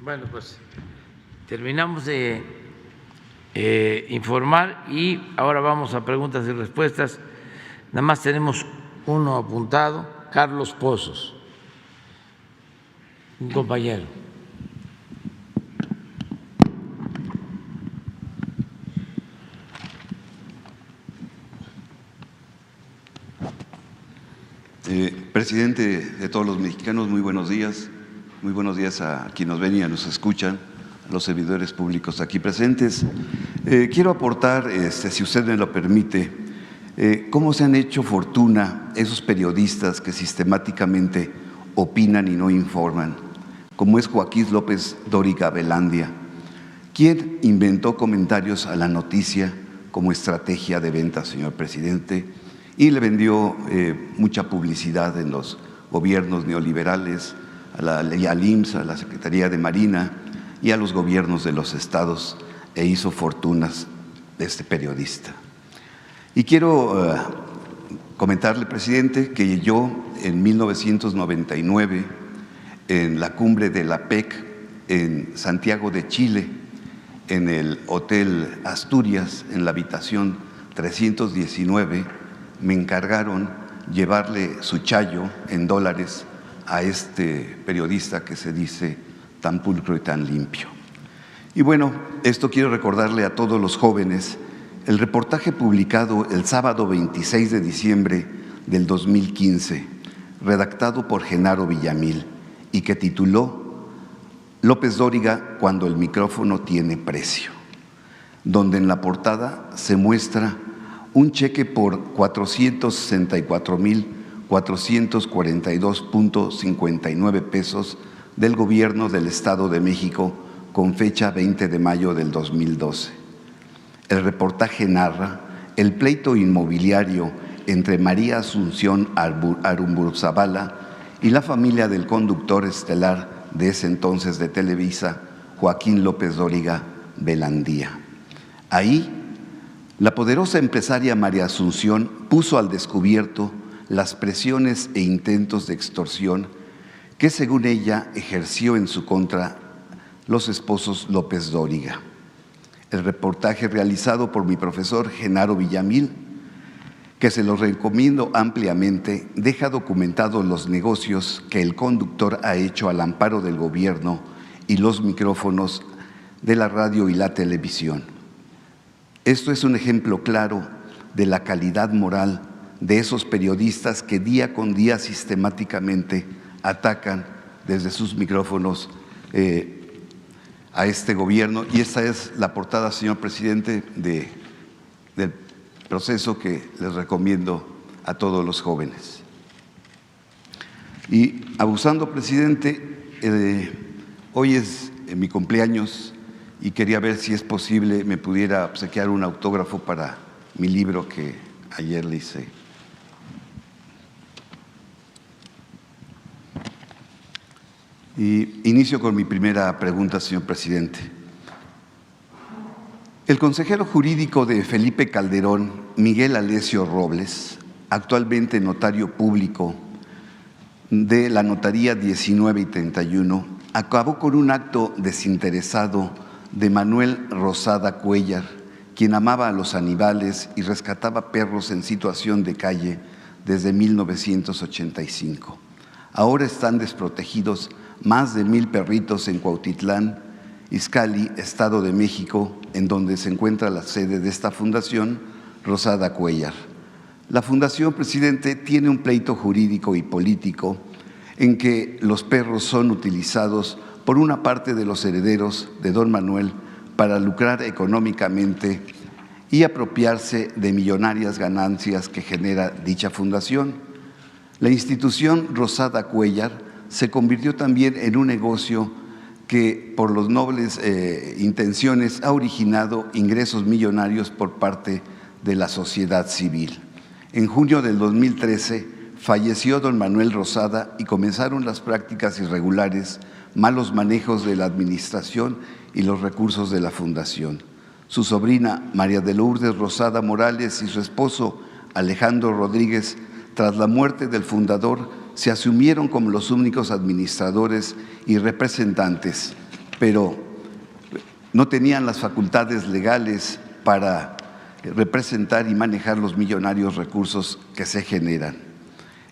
Bueno, pues terminamos de informar y ahora vamos a preguntas y respuestas. Nada más tenemos uno apuntado, Carlos Pozos, un compañero. Presidente de todos los mexicanos, muy buenos días. Muy buenos días a quienes nos ven y nos escuchan, a los servidores públicos aquí presentes. Quiero aportar, si usted me lo permite, cómo se han hecho fortuna esos periodistas que sistemáticamente opinan y no informan, como es Joaquín López Dóriga Velandia, quien inventó comentarios a la noticia como estrategia de venta, señor presidente, y le vendió mucha publicidad en los gobiernos neoliberales, al IMSS, a la Secretaría de Marina y a los gobiernos de los estados, e hizo fortunas de este periodista. Y quiero comentarle, presidente, que yo en 1999, en la cumbre de la PEC en Santiago de Chile, en el Hotel Asturias, en la habitación 319, me encargaron llevarle su chayo en dólares a este periodista que se dice tan pulcro y tan limpio. Y bueno, esto quiero recordarle a todos los jóvenes el reportaje publicado el sábado 26 de diciembre del 2015, redactado por Genaro Villamil y que tituló López Dóriga cuando el micrófono tiene precio, donde en la portada se muestra un cheque por 464,442.59 pesos del gobierno del Estado de México con fecha 20 de mayo del 2012. El reportaje narra el pleito inmobiliario entre María Asunción Arumburuzabala y la familia del conductor estelar de ese entonces de Televisa, Joaquín López Dóriga Velandia. Ahí, la poderosa empresaria María Asunción puso al descubierto las presiones e intentos de extorsión que, según ella, ejerció en su contra los esposos López Dóriga. El reportaje realizado por mi profesor Genaro Villamil, que se lo recomiendo ampliamente, deja documentados los negocios que el conductor ha hecho al amparo del gobierno y los micrófonos de la radio y la televisión. Esto es un ejemplo claro de la calidad moral de esos periodistas que día con día sistemáticamente atacan desde sus micrófonos a este gobierno. Y esta es la portada, señor presidente, del proceso que les recomiendo a todos los jóvenes. Y abusando, presidente, hoy es mi cumpleaños y quería ver si es posible me pudiera obsequiar un autógrafo para mi libro que ayer le hice. Y inicio con mi primera pregunta, señor presidente. El consejero jurídico de Felipe Calderón, Miguel Alessio Robles, actualmente notario público de la Notaría 19 y 31, acabó con un acto desinteresado de Manuel Rosada Cuéllar, quien amaba a los animales y rescataba perros en situación de calle desde 1985. Ahora están desprotegidos más de 1,000 perritos en Cuautitlán, Izcalli, Estado de México, en donde se encuentra la sede de esta fundación, Rosada Cuéllar. La fundación, presidente, tiene un pleito jurídico y político en que los perros son utilizados por una parte de los herederos de don Manuel para lucrar económicamente y apropiarse de millonarias ganancias que genera dicha fundación. La institución Rosada Cuéllar se convirtió también en un negocio que, por las nobles intenciones, ha originado ingresos millonarios por parte de la sociedad civil. En junio del 2013 falleció don Manuel Rosada y comenzaron las prácticas irregulares, malos manejos de la administración y los recursos de la fundación. Su sobrina María de Lourdes Rosada Morales y su esposo Alejandro Rodríguez, tras la muerte del fundador, se asumieron como los únicos administradores y representantes pero no tenían las facultades legales para representar y manejar los millonarios recursos que se generan.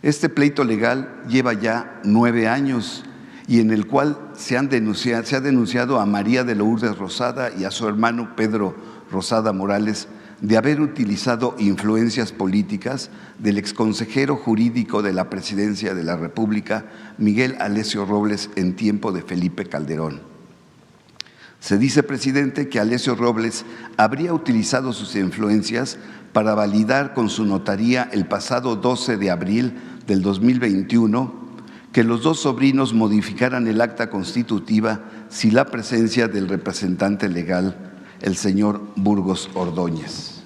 Este pleito legal lleva ya 9 años y en el cual se ha denunciado a María de Lourdes Rosada y a su hermano Pedro Rosada Morales de haber utilizado influencias políticas del exconsejero jurídico de la Presidencia de la República, Miguel Alessio Robles, en tiempo de Felipe Calderón. Se dice, presidente, que Alessio Robles habría utilizado sus influencias para validar con su notaría el pasado 12 de abril del 2021 que los dos sobrinos modificaran el acta constitutiva sin la presencia del representante legal, el señor Burgos Ordóñez.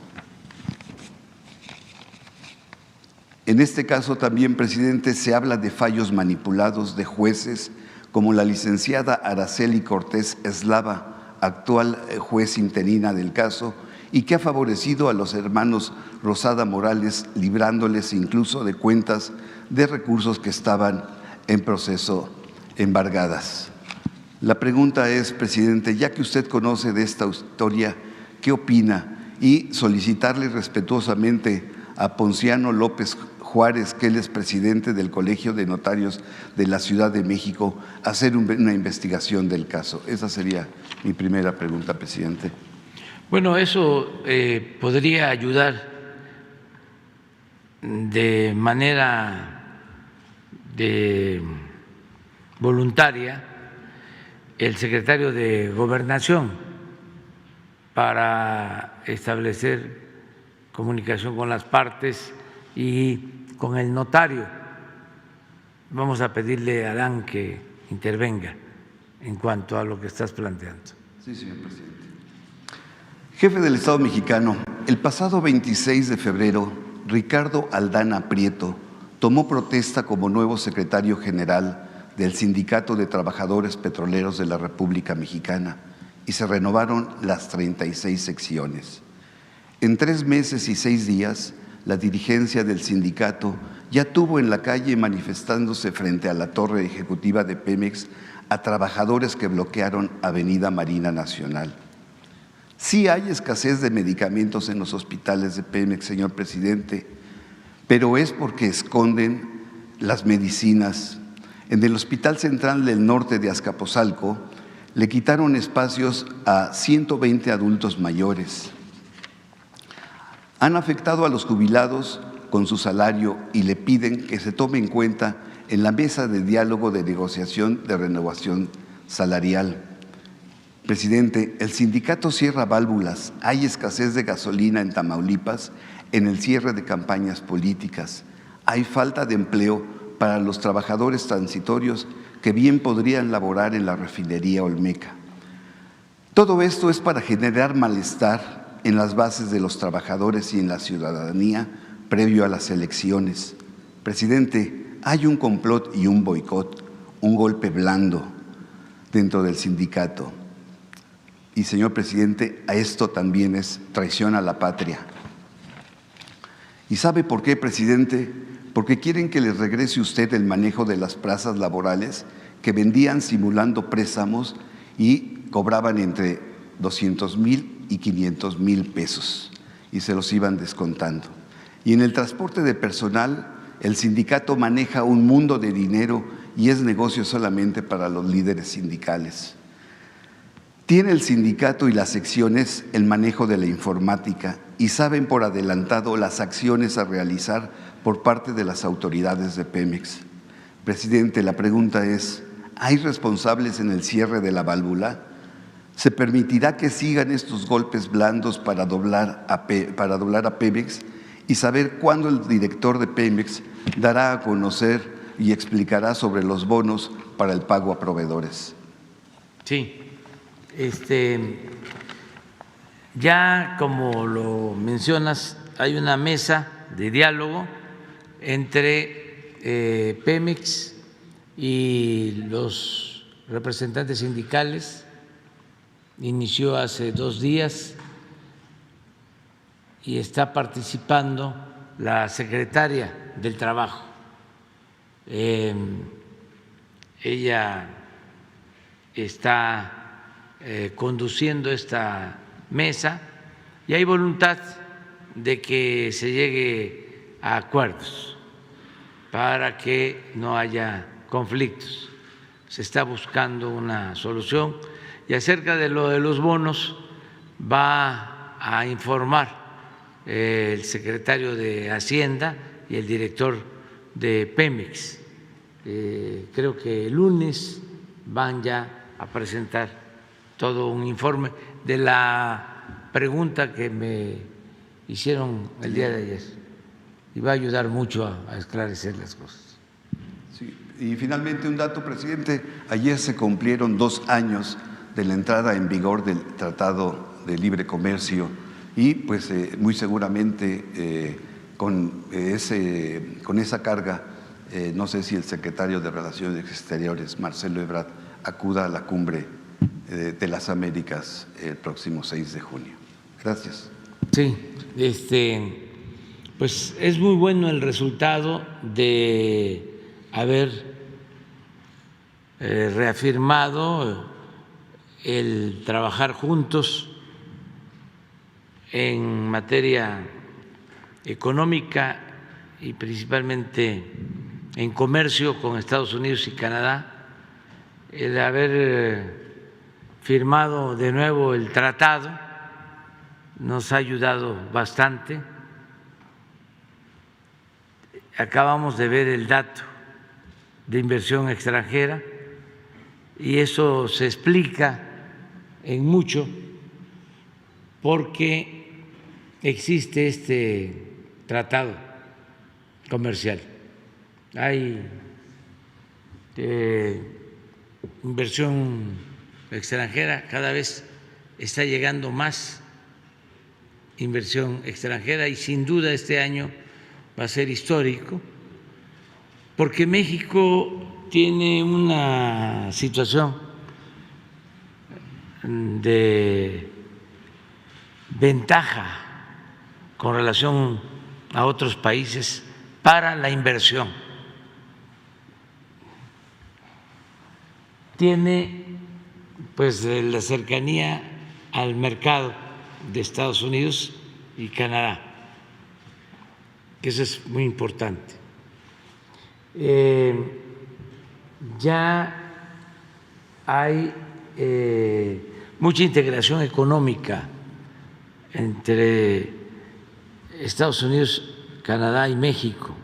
En este caso también, presidente, se habla de fallos manipulados de jueces como la licenciada Araceli Cortés Eslava, actual juez interina del caso, y que ha favorecido a los hermanos Rosada Morales, librándoles incluso de cuentas de recursos que estaban en proceso embargadas. La pregunta es, presidente, ya que usted conoce de esta historia, ¿qué opina? Y solicitarle respetuosamente a Ponciano López Juárez, que él es presidente del Colegio de Notarios de la Ciudad de México, hacer una investigación del caso. Esa sería mi primera pregunta, presidente. Bueno, eso podría ayudar de manera voluntaria el secretario de Gobernación para establecer comunicación con las partes y con el notario. Vamos a pedirle a Adán que intervenga en cuanto a lo que estás planteando. Sí, señor presidente. Jefe del Estado mexicano, el pasado 26 de febrero, Ricardo Aldana Prieto tomó protesta como nuevo secretario general del Sindicato de Trabajadores Petroleros de la República Mexicana y se renovaron las 36 secciones. En 3 meses y 6 días, la dirigencia del sindicato ya tuvo en la calle manifestándose frente a la torre ejecutiva de Pemex a trabajadores que bloquearon Avenida Marina Nacional. Sí hay escasez de medicamentos en los hospitales de Pemex, señor presidente, pero es porque esconden las medicinas. En el Hospital Central del Norte de Azcapotzalco le quitaron espacios a 120 adultos mayores. Han afectado a los jubilados con su salario y le piden que se tome en cuenta en la mesa de diálogo de negociación de renovación salarial. Presidente, el sindicato cierra válvulas, hay escasez de gasolina en Tamaulipas en el cierre de campañas políticas, hay falta de empleo para los trabajadores transitorios que bien podrían laborar en la refinería Olmeca. Todo esto es para generar malestar en las bases de los trabajadores y en la ciudadanía previo a las elecciones. Presidente, hay un complot y un boicot, un golpe blando dentro del sindicato. Y, señor presidente, a esto también es traición a la patria. ¿Y sabe por qué, presidente? Porque quieren que les regrese usted el manejo de las plazas laborales que vendían simulando préstamos y cobraban entre 200,000 y 500,000 pesos y se los iban descontando. Y en el transporte de personal, el sindicato maneja un mundo de dinero y es negocio solamente para los líderes sindicales. Tiene el sindicato y las secciones el manejo de la informática y saben por adelantado las acciones a realizar por parte de las autoridades de Pemex. Presidente, la pregunta es, ¿hay responsables en el cierre de la válvula? ¿Se permitirá que sigan estos golpes blandos para doblar a Pemex y saber cuándo el director de Pemex dará a conocer y explicará sobre los bonos para el pago a proveedores? Sí. Ya como lo mencionas, hay una mesa de diálogo entre Pemex y los representantes sindicales. Inició hace 2 días y está participando la secretaria del Trabajo. Ella está conduciendo esta mesa y hay voluntad de que se llegue a acuerdos para que no haya conflictos. Se está buscando una solución y acerca de lo de los bonos va a informar el secretario de Hacienda y el director de Pemex. Creo que el lunes van ya a presentar todo un informe de la pregunta que me hicieron el día de ayer y va a ayudar mucho a esclarecer las cosas. Sí. Y finalmente un dato, presidente. Ayer se cumplieron 2 años de la entrada en vigor del Tratado de Libre Comercio y pues muy seguramente con esa carga, no sé si el secretario de Relaciones Exteriores, Marcelo Ebrard, acuda a la cumbre de las Américas el próximo 6 de junio. Gracias. Sí, pues es muy bueno el resultado de haber reafirmado el trabajar juntos en materia económica y principalmente en comercio con Estados Unidos y Canadá, el haber firmado de nuevo el tratado nos ha ayudado bastante. Acabamos de ver el dato de inversión extranjera y eso se explica en mucho porque existe este tratado comercial. Hay inversión extranjera, cada vez está llegando más inversión extranjera y sin duda este año va a ser histórico porque México tiene una situación de ventaja con relación a otros países para la inversión. Tiene pues la cercanía al mercado de Estados Unidos y Canadá, que eso es muy importante. Ya hay mucha integración económica entre Estados Unidos, Canadá y México.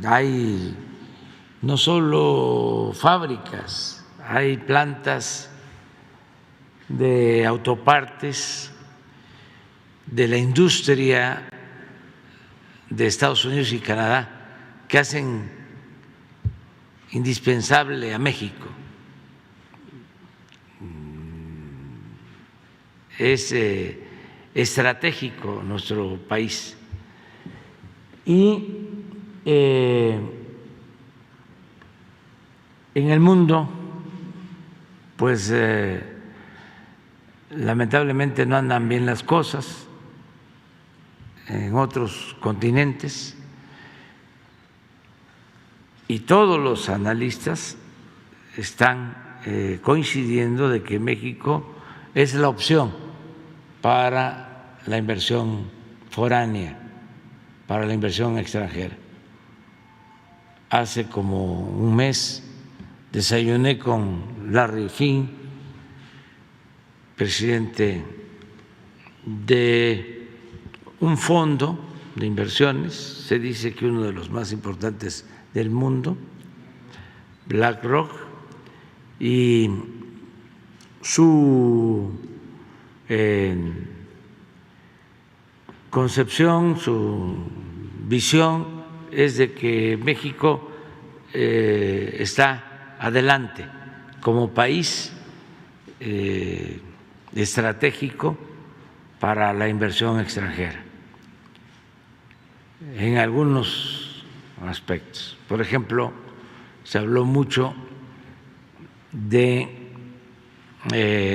Hay no solo fábricas, hay plantas de autopartes de la industria de Estados Unidos y Canadá que hacen indispensable a México. Es estratégico nuestro país y en el mundo pues lamentablemente no andan bien las cosas en otros continentes y todos los analistas están coincidiendo de que México es la opción para la inversión foránea, para la inversión extranjera. Hace como un mes desayuné con Larry Fink, presidente de un fondo de inversiones, se dice que uno de los más importantes del mundo, BlackRock, y su concepción, su visión es de que México está adelante como país estratégico para la inversión extranjera en algunos aspectos. Por ejemplo, se habló mucho de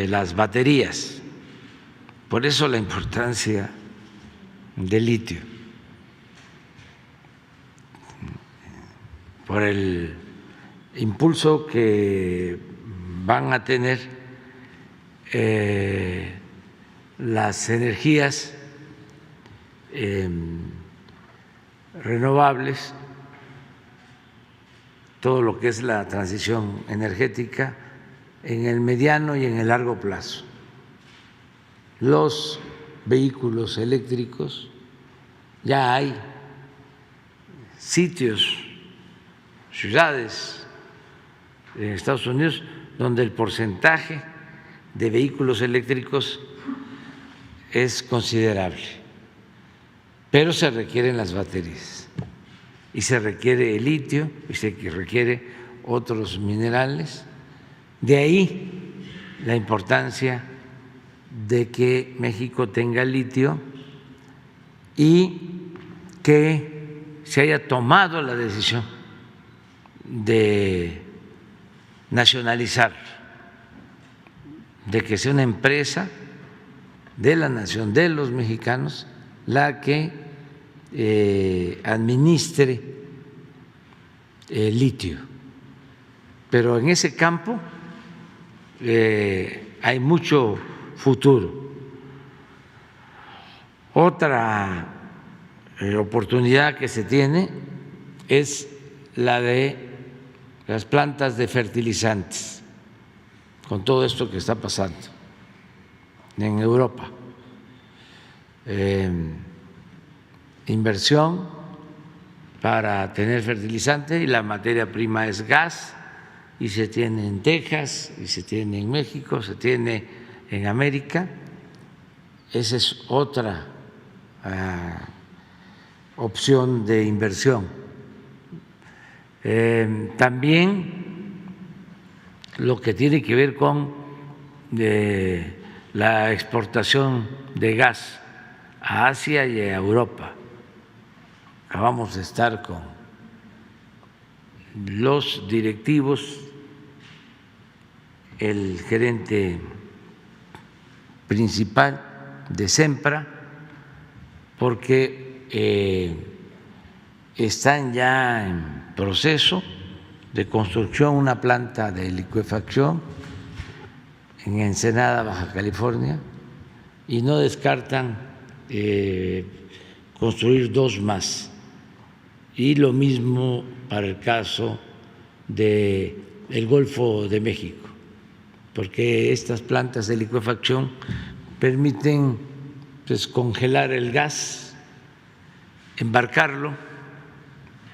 las baterías, por eso la importancia del litio, por el impulso que van a tener las energías renovables, todo lo que es la transición energética en el mediano y en el largo plazo. Los vehículos eléctricos, ya hay sitios, ciudades en Estados Unidos donde el porcentaje de vehículos eléctricos es considerable, pero se requieren las baterías y se requiere el litio y se requiere otros minerales. De ahí la importancia de que México tenga litio y que se haya tomado la decisión de nacionalizar, de que sea una empresa de la nación, de los mexicanos, la que administre el litio. Pero en ese campo hay mucho futuro. Otra oportunidad que se tiene es la de las plantas de fertilizantes, con todo esto que está pasando en Europa. Inversión para tener fertilizante y la materia prima es gas, y se tiene en Texas, y se tiene en México, se tiene en América. Esa es otra opción de inversión. También lo que tiene que ver con la exportación de gas a Asia y a Europa. Acabamos de estar con los directivos, el gerente principal de Sempra, porque están ya en proceso de construcción una planta de licuefacción en Ensenada, Baja California, y no descartan construir 2 más. Y lo mismo para el caso del Golfo de México, porque estas plantas de licuefacción permiten pues congelar el gas, embarcarlo,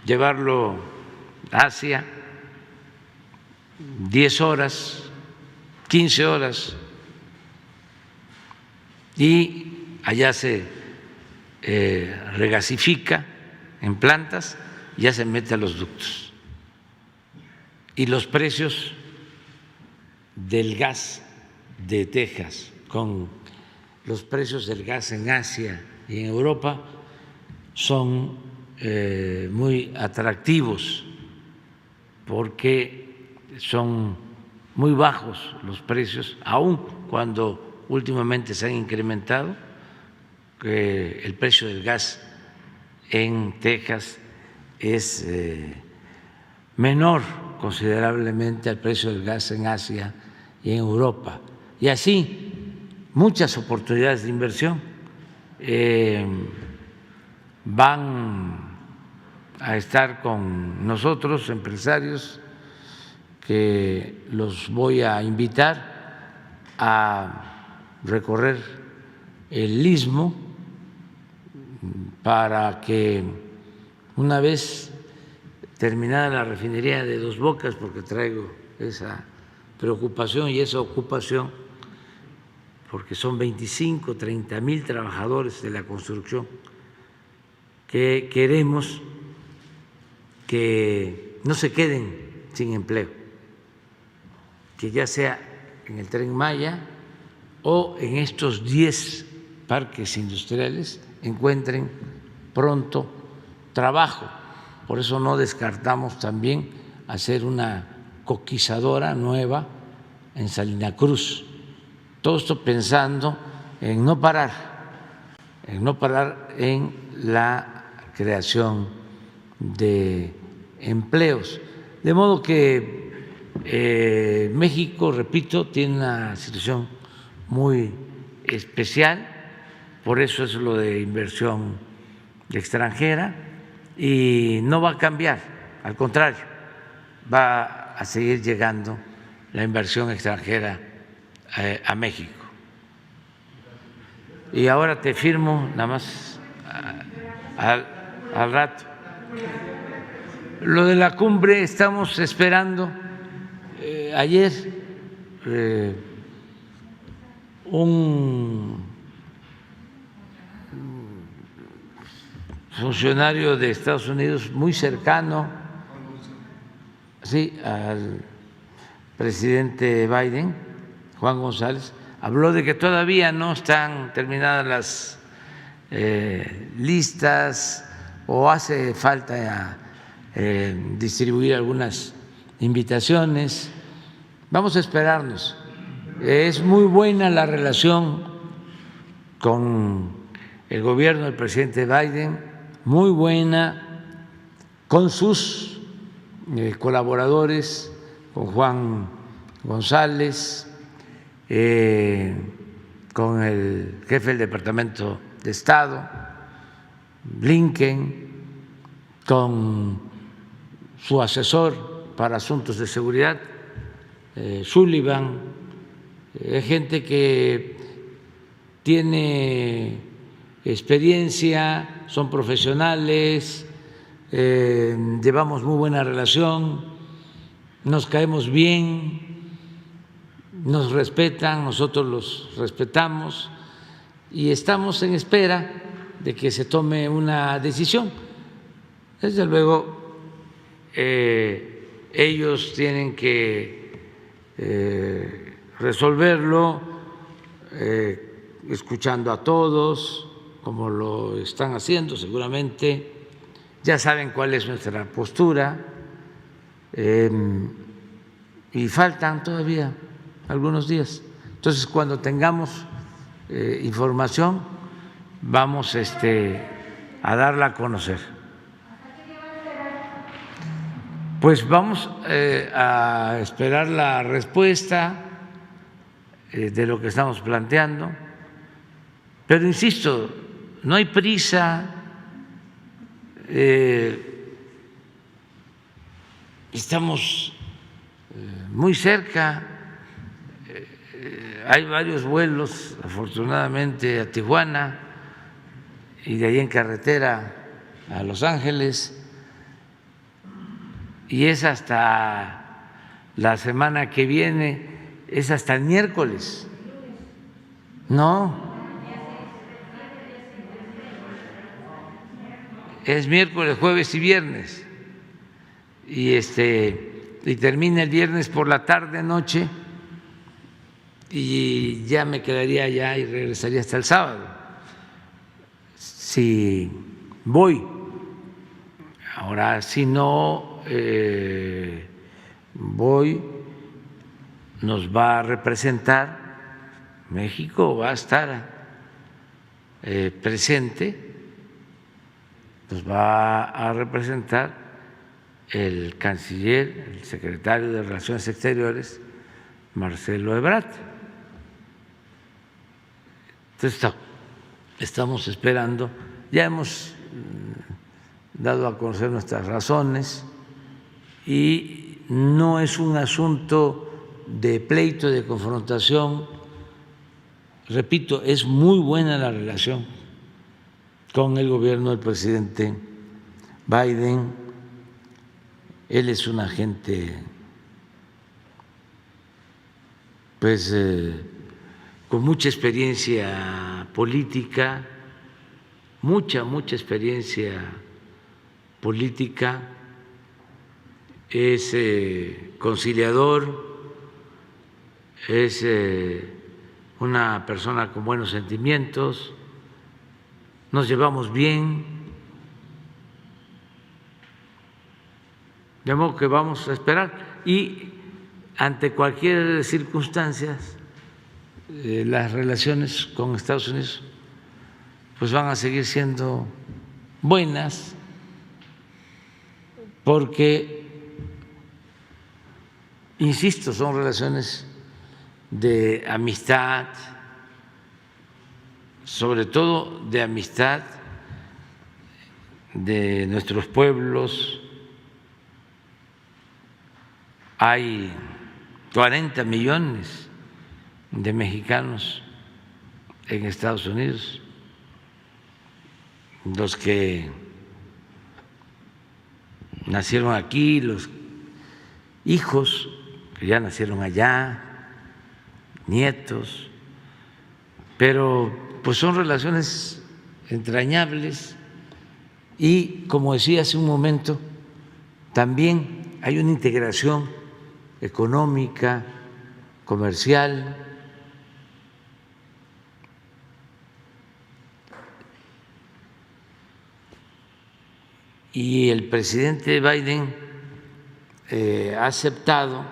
llevarlo a Asia 10 horas, 15 horas, y allá se regasifica en plantas, ya se mete a los ductos. Y los precios del gas de Texas con los precios del gas en Asia y en Europa son muy atractivos, porque son muy bajos los precios, aun cuando últimamente se han incrementado. El precio del gas en Texas es menor considerablemente al precio del gas en Asia y en Europa. Y así muchas oportunidades de inversión van a estar con nosotros, empresarios, que los voy a invitar a recorrer el Istmo para que, una vez terminada la refinería de Dos Bocas, porque traigo esa preocupación y esa ocupación, porque son 25, 30 mil trabajadores de la construcción que queremos que no se queden sin empleo, que ya sea en el Tren Maya o en estos 10 parques industriales encuentren pronto trabajo. Por eso no descartamos también hacer una coquizadora nueva en Salina Cruz. Todo esto pensando en no parar en la creación de empleos. De modo que México, repito, tiene una situación muy especial, por eso es lo de inversión extranjera, y no va a cambiar, al contrario, va a seguir llegando la inversión extranjera a México. Y ahora te firmo nada más al rato. Lo de la cumbre estamos esperando. Ayer un funcionario de Estados Unidos muy cercano, sí, al presidente Biden, Juan González, habló de que todavía no están terminadas las listas o hace falta distribuir algunas invitaciones. Vamos a esperarnos. Es muy buena la relación con el gobierno del presidente Biden, muy buena con sus colaboradores, con Juan González, con el jefe del Departamento de Estado, Blinken, con su asesor para asuntos de seguridad, Sullivan, gente que tiene experiencia, son profesionales, llevamos muy buena relación, nos caemos bien, nos respetan, nosotros los respetamos y estamos en espera de que se tome una decisión. Desde luego, ellos tienen que resolverlo escuchando a todos, como lo están haciendo seguramente. Ya saben cuál es nuestra postura y faltan todavía algunos días. Entonces, cuando tengamos información, vamos a darla a conocer. Pues vamos a esperar la respuesta de lo que estamos planteando, pero insisto, no hay prisa, estamos muy cerca, hay varios vuelos afortunadamente a Tijuana y de ahí en carretera a Los Ángeles, y es hasta la semana que viene, es hasta el miércoles. No, es miércoles, jueves y viernes, y termina el viernes por la tarde, noche, y ya me quedaría allá y regresaría hasta el sábado. Si voy, ahora si no voy, nos va a representar, México va a estar presente, nos va a representar el canciller, el secretario de Relaciones Exteriores, Marcelo Ebrard. Entonces estamos esperando, ya hemos dado a conocer nuestras razones y no es un asunto de pleito, de confrontación. Repito, es muy buena la relación con el gobierno del presidente Biden. Él es un agente pues con mucha experiencia política, mucha experiencia política, es conciliador, es una persona con buenos sentimientos, nos llevamos bien, de modo que vamos a esperar y ante cualquier circunstancia las relaciones con Estados Unidos pues van a seguir siendo buenas, porque insisto, son relaciones de amistad, sobre todo de amistad de nuestros pueblos. Hay 40 millones de mexicanos en Estados Unidos, los que nacieron aquí, los hijos que ya nacieron allá, nietos, pero pues son relaciones entrañables y, como decía hace un momento, también hay una integración económica, comercial. Y el presidente Biden ha aceptado,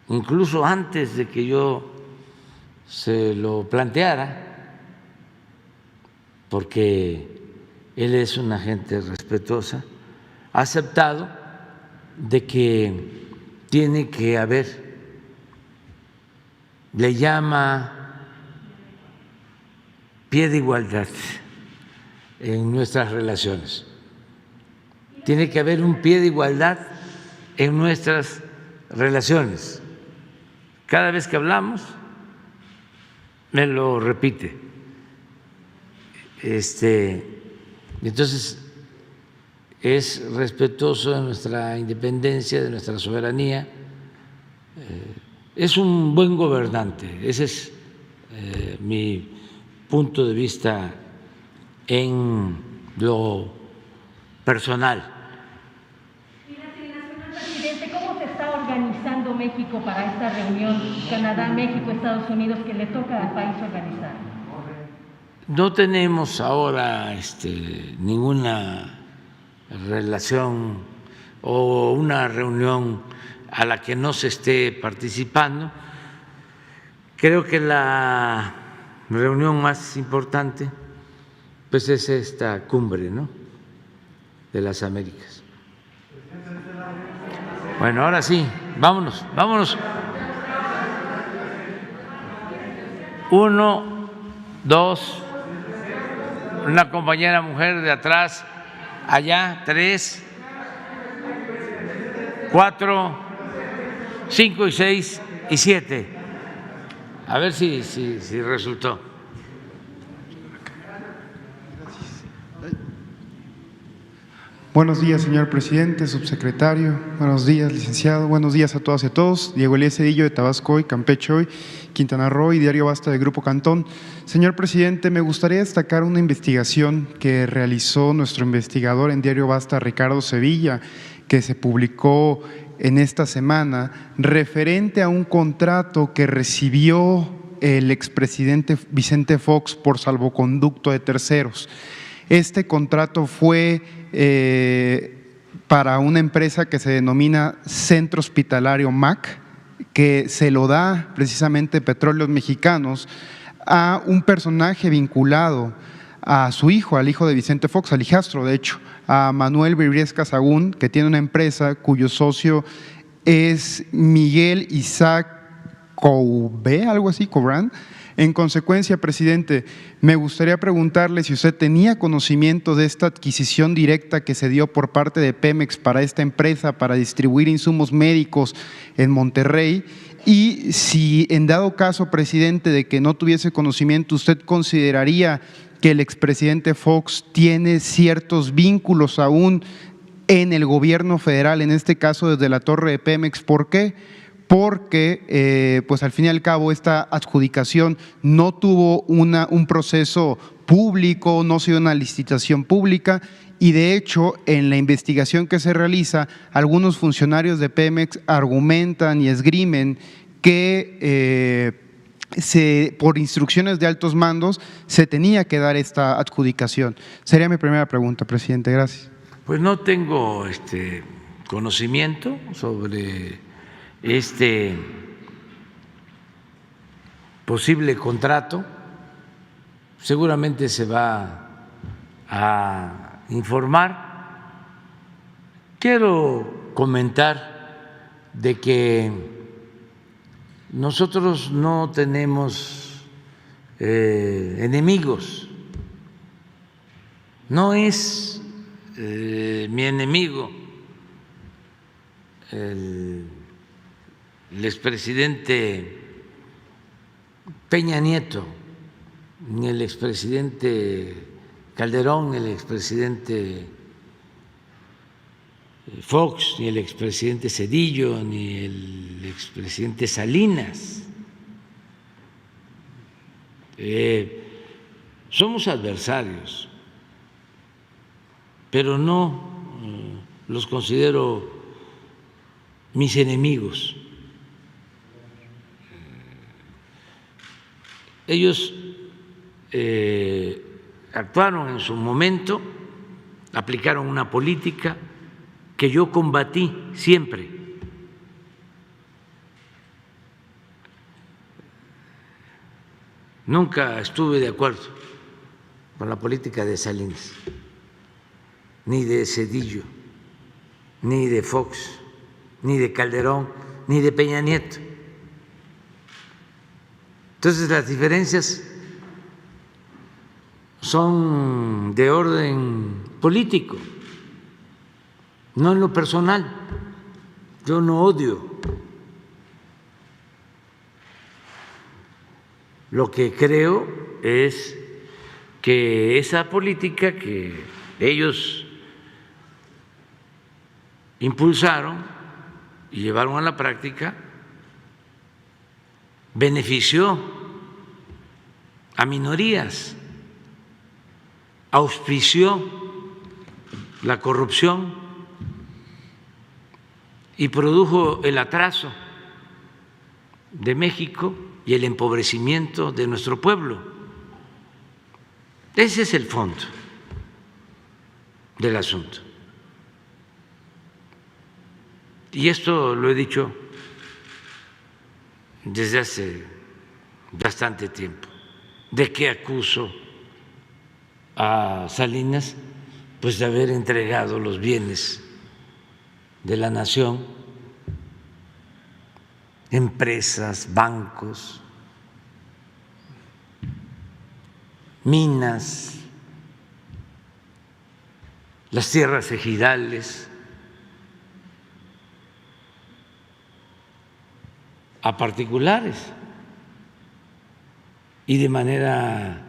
incluso antes de que yo se lo planteara, porque él es una gente respetuosa, ha aceptado de que tiene que haber, le llama pie de igualdad en nuestras relaciones. Tiene que haber un pie de igualdad en nuestras relaciones. Cada vez que hablamos, me lo repite. Entonces, es respetuoso de nuestra independencia, de nuestra soberanía. Es un buen gobernante. Ese es mi punto de vista en lo personal. Señor presidente, ¿cómo se está organizando México para esta reunión Canadá, México, Estados Unidos que le toca al país organizar? No tenemos ahora ninguna relación o una reunión a la que no se esté participando. Creo que la reunión más importante pues es esta cumbre, ¿no?, de las Américas. Bueno, ahora sí, vámonos. 1, 2, una compañera mujer de atrás, allá, 3, 4, 5 y 6 y 7. A ver si resultó. Buenos días, señor presidente, subsecretario. Buenos días, licenciado. Buenos días a todas y a todos. Diego Elías Cedillo, de Tabasco Hoy, Campeche Hoy, Quintana Roo y Diario Basta de Grupo Cantón. Señor presidente, me gustaría destacar una investigación que realizó nuestro investigador en Diario Basta, Ricardo Sevilla, que se publicó en esta semana, referente a un contrato que recibió el expresidente Vicente Fox por salvoconducto de terceros. Este contrato fue para una empresa que se denomina Centro Hospitalario MAC, que se lo da precisamente Petróleos Mexicanos a un personaje vinculado a su hijo, al hijo de Vicente Fox, al hijastro de hecho, a Manuel Briesca Sagún, que tiene una empresa cuyo socio es Miguel Isaac Coubé, algo así, Cobran. En consecuencia, presidente, me gustaría preguntarle si usted tenía conocimiento de esta adquisición directa que se dio por parte de Pemex para esta empresa para distribuir insumos médicos en Monterrey, y si en dado caso, presidente, de que no tuviese conocimiento, usted consideraría que el expresidente Fox tiene ciertos vínculos aún en el gobierno federal, en este caso desde la torre de Pemex. ¿Por qué? Porque pues al fin y al cabo esta adjudicación no tuvo un proceso público, no ha sido una licitación pública, y de hecho en la investigación que se realiza algunos funcionarios de Pemex argumentan y esgrimen que por instrucciones de altos mandos se tenía que dar esta adjudicación. Sería mi primera pregunta, presidente. Gracias. Pues no tengo conocimiento sobre este posible contrato. Seguramente se va a informar. Quiero comentar de que nosotros no tenemos enemigos, no es mi enemigo el expresidente Peña Nieto, ni el expresidente Calderón, ni el expresidente Fox, ni el expresidente Zedillo, ni el expresidente Salinas. Somos adversarios, pero no los considero mis enemigos. Ellos actuaron en su momento, aplicaron una política que yo combatí siempre. Nunca estuve de acuerdo con la política de Salinas, ni de Zedillo, ni de Fox, ni de Calderón, ni de Peña Nieto. Entonces las diferencias son de orden político, no en lo personal. Yo no odio. Lo que creo es que esa política que ellos impulsaron y llevaron a la práctica benefició a minorías, auspició la corrupción y produjo el atraso de México y el empobrecimiento de nuestro pueblo. Ese es el fondo del asunto. Y esto lo he dicho desde hace bastante tiempo. ¿De qué acuso a Salinas? Pues de haber entregado los bienes de la nación, empresas, bancos, minas, las tierras ejidales a particulares y de manera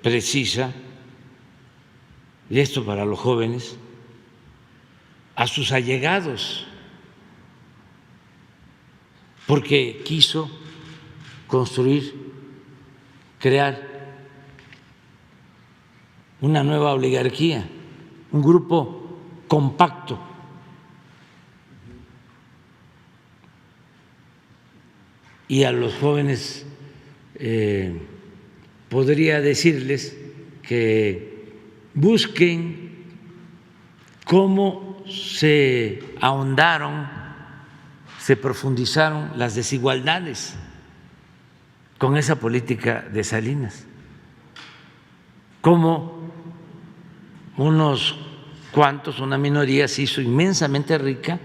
precisa, y esto para los jóvenes, a sus allegados, porque quiso construir, crear una nueva oligarquía, un grupo compacto. Y a los jóvenes podría decirles que busquen cómo se ahondaron, se profundizaron las desigualdades con esa política de Salinas, cómo unos cuantos, una minoría se hizo inmensamente rica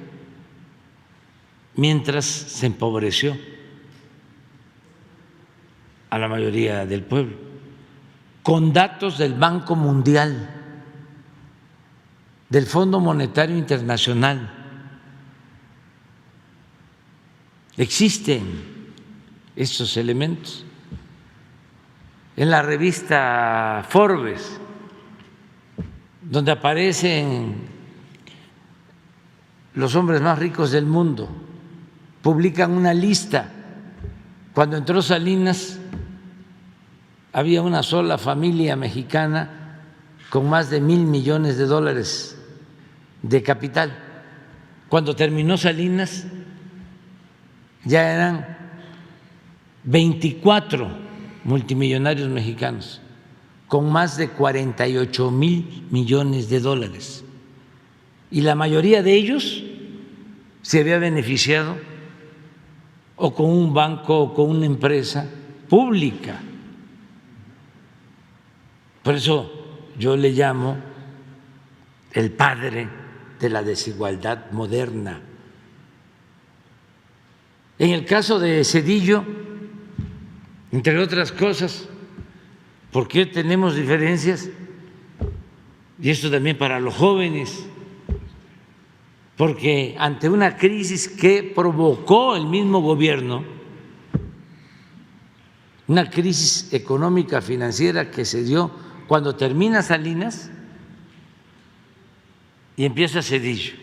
mientras se empobreció a la mayoría del pueblo, con datos del Banco Mundial, del Fondo Monetario Internacional. Existen estos elementos. En la revista Forbes, donde aparecen los hombres más ricos del mundo, publican una lista. Cuando entró Salinas, había una sola familia mexicana con más de $1,000 millones de capital. Cuando terminó Salinas, ya eran 24 multimillonarios mexicanos con más de $48,000 millones. Y la mayoría de ellos se había beneficiado o con un banco o con una empresa pública. Por eso yo le llamo el padre de la desigualdad moderna. En el caso de Zedillo, entre otras cosas, ¿por qué tenemos diferencias? Y esto también para los jóvenes, porque ante una crisis que provocó el mismo gobierno, una crisis económica financiera que se dio cuando termina Salinas y empieza Zedillo.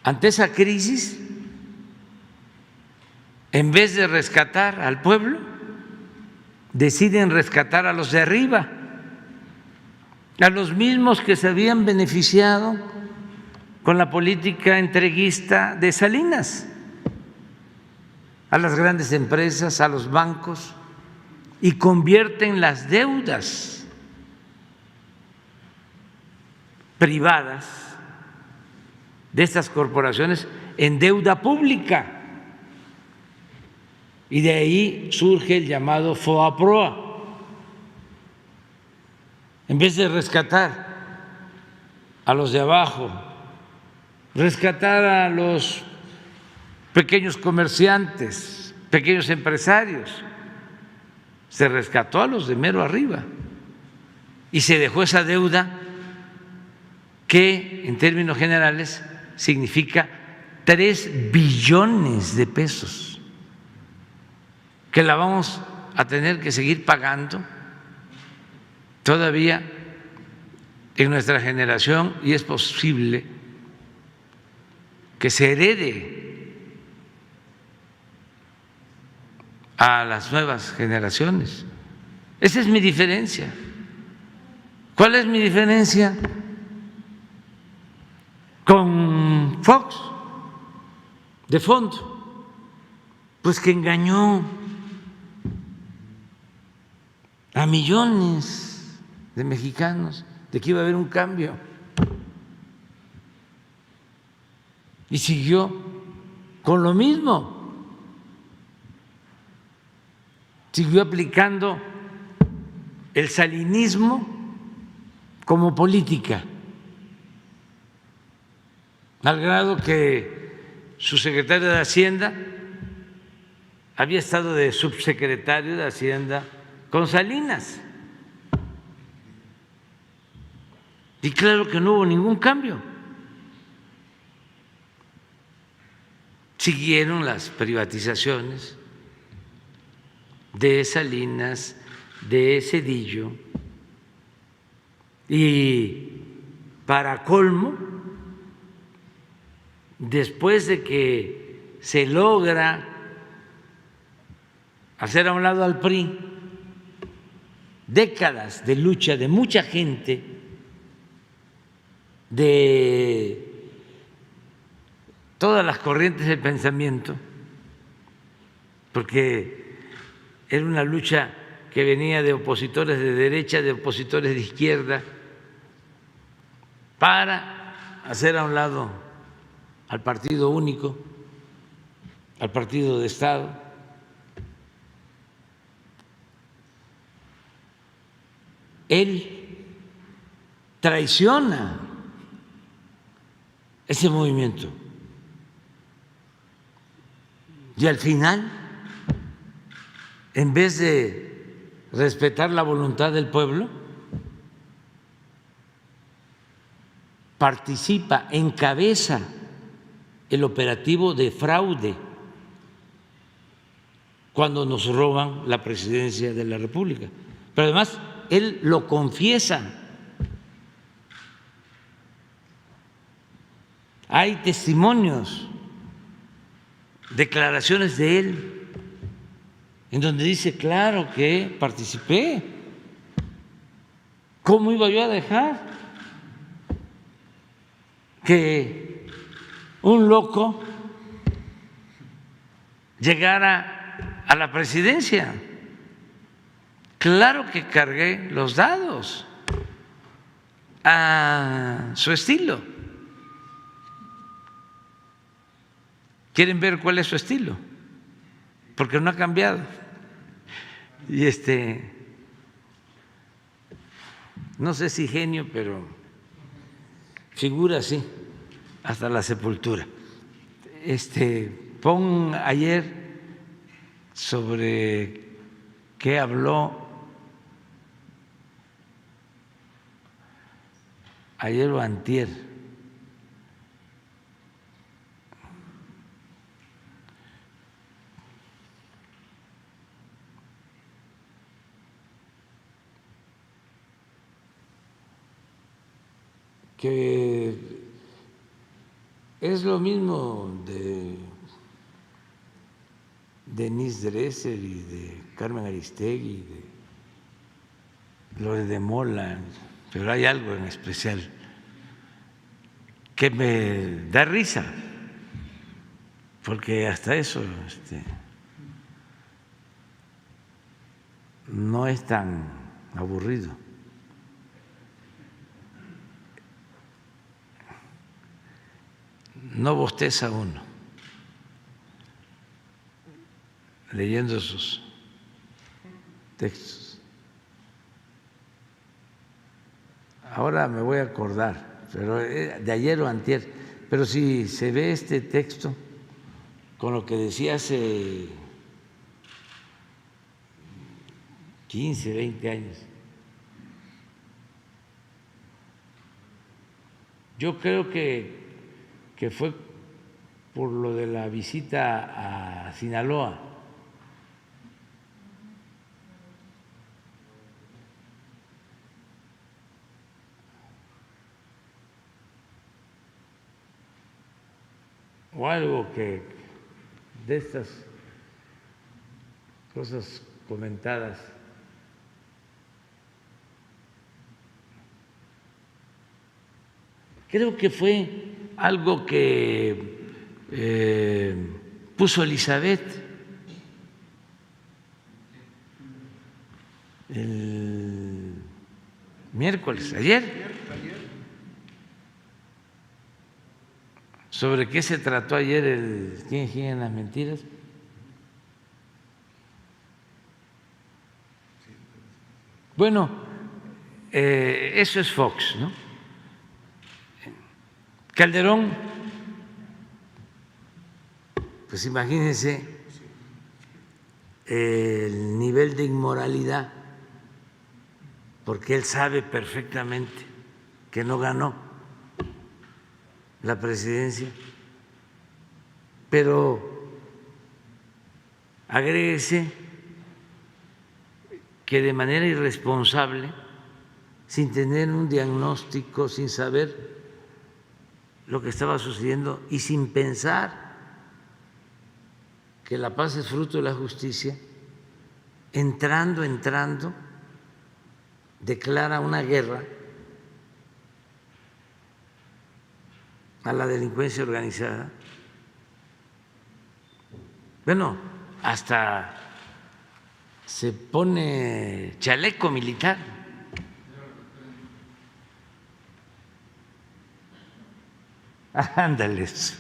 Ante esa crisis, en vez de rescatar al pueblo, deciden rescatar a los de arriba, a los mismos que se habían beneficiado con la política entreguista de Salinas, a las grandes empresas, a los bancos, y convierten las deudas privadas de estas corporaciones en deuda pública. Y de ahí surge el llamado FOAPROA. En vez de rescatar a los de abajo, rescatar a los pequeños comerciantes, pequeños empresarios, se rescató a los de mero arriba y se dejó esa deuda que en términos generales significa 3 billones de pesos que la vamos a tener que seguir pagando todavía en nuestra generación, y es posible que se herede a las nuevas generaciones. Esa es mi diferencia. ¿Cuál es mi diferencia con Fox? De fondo, pues que engañó a millones de mexicanos de que iba a haber un cambio y siguió con lo mismo, siguió aplicando el salinismo como política, al grado que su secretario de Hacienda había estado de subsecretario de Hacienda con Salinas. Y claro que no hubo ningún cambio. Siguieron las privatizaciones de Salinas, de Zedillo, y para colmo, después de que se logra hacer a un lado al PRI, décadas de lucha de mucha gente, de todas las corrientes del pensamiento, porque era una lucha que venía de opositores de derecha, de opositores de izquierda, para hacer a un lado al partido único, al partido de Estado. Él traiciona ese movimiento y al final, en vez de respetar la voluntad del pueblo, participa, encabeza el operativo de fraude cuando nos roban la presidencia de la República. Pero además él lo confiesa. Hay testimonios, declaraciones de él, en donde dice, claro que participé. ¿Cómo iba yo a dejar que un loco llegara a la presidencia? Claro que cargué los dados a su estilo. ¿Quieren ver cuál es su estilo? Porque no ha cambiado. Y no sé si genio, pero figura así, hasta la sepultura. Pon ayer sobre qué habló ayer o antier. Que es lo mismo de Denise Dresser y de Carmen Aristegui, de Lore de Mola, pero hay algo en especial que me da risa, porque hasta eso no es tan aburrido. No bosteza uno leyendo sus textos. Ahora me voy a acordar, pero de ayer o antier, pero si se ve este texto con lo que decía hace 15, 20 años, yo creo que fue por lo de la visita a Sinaloa. O algo que de estas cosas comentadas creo que fue algo que puso Elizabeth el miércoles, ayer. ¿Sobre qué se trató ayer el ¿Quién gira en las mentiras? Bueno, eso es Fox, ¿no? Calderón, pues imagínense el nivel de inmoralidad, porque él sabe perfectamente que no ganó la presidencia, pero agréguese que de manera irresponsable, sin tener un diagnóstico, sin saber lo que estaba sucediendo y sin pensar que la paz es fruto de la justicia, entrando, declara una guerra a la delincuencia organizada. Bueno, hasta se pone chaleco militar. Ándales.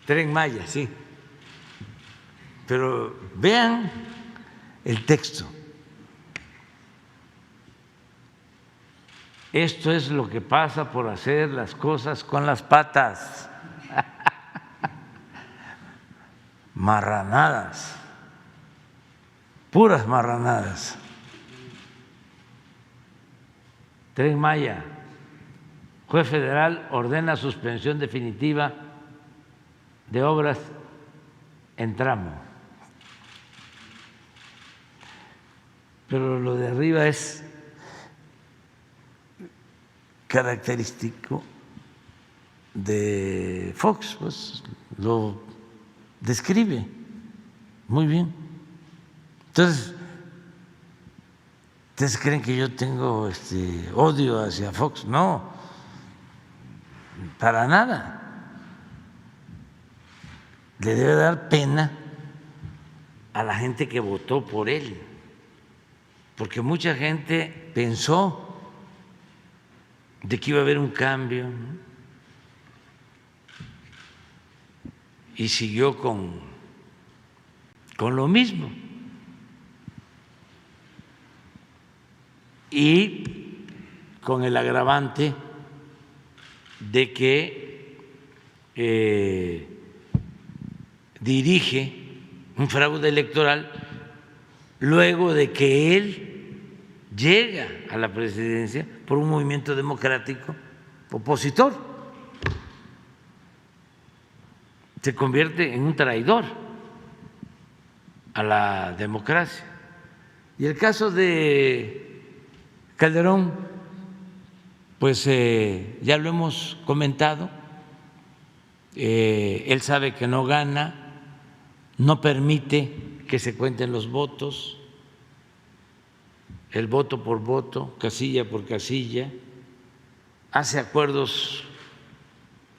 Tren Maya, sí. Pero vean el texto. Esto es lo que pasa por hacer las cosas con las patas. Marranadas, puras marranadas. Tren Maya, juez federal ordena suspensión definitiva de obras en tramo. Pero lo de arriba es característico de Fox, pues lo describe muy bien. Entonces, ¿ustedes creen que yo tengo odio hacia Fox? No, para nada. Le debe dar pena a la gente que votó por él, porque mucha gente pensó de que iba a haber un cambio, ¿no? Y siguió con lo mismo. y con el agravante de que dirige un fraude electoral luego de que él llega a la presidencia por un movimiento democrático opositor. Se convierte en un traidor a la democracia. Y el caso de Calderón, pues ya lo hemos comentado, él sabe que no gana, no permite que se cuenten los votos, el voto por voto, casilla por casilla, hace acuerdos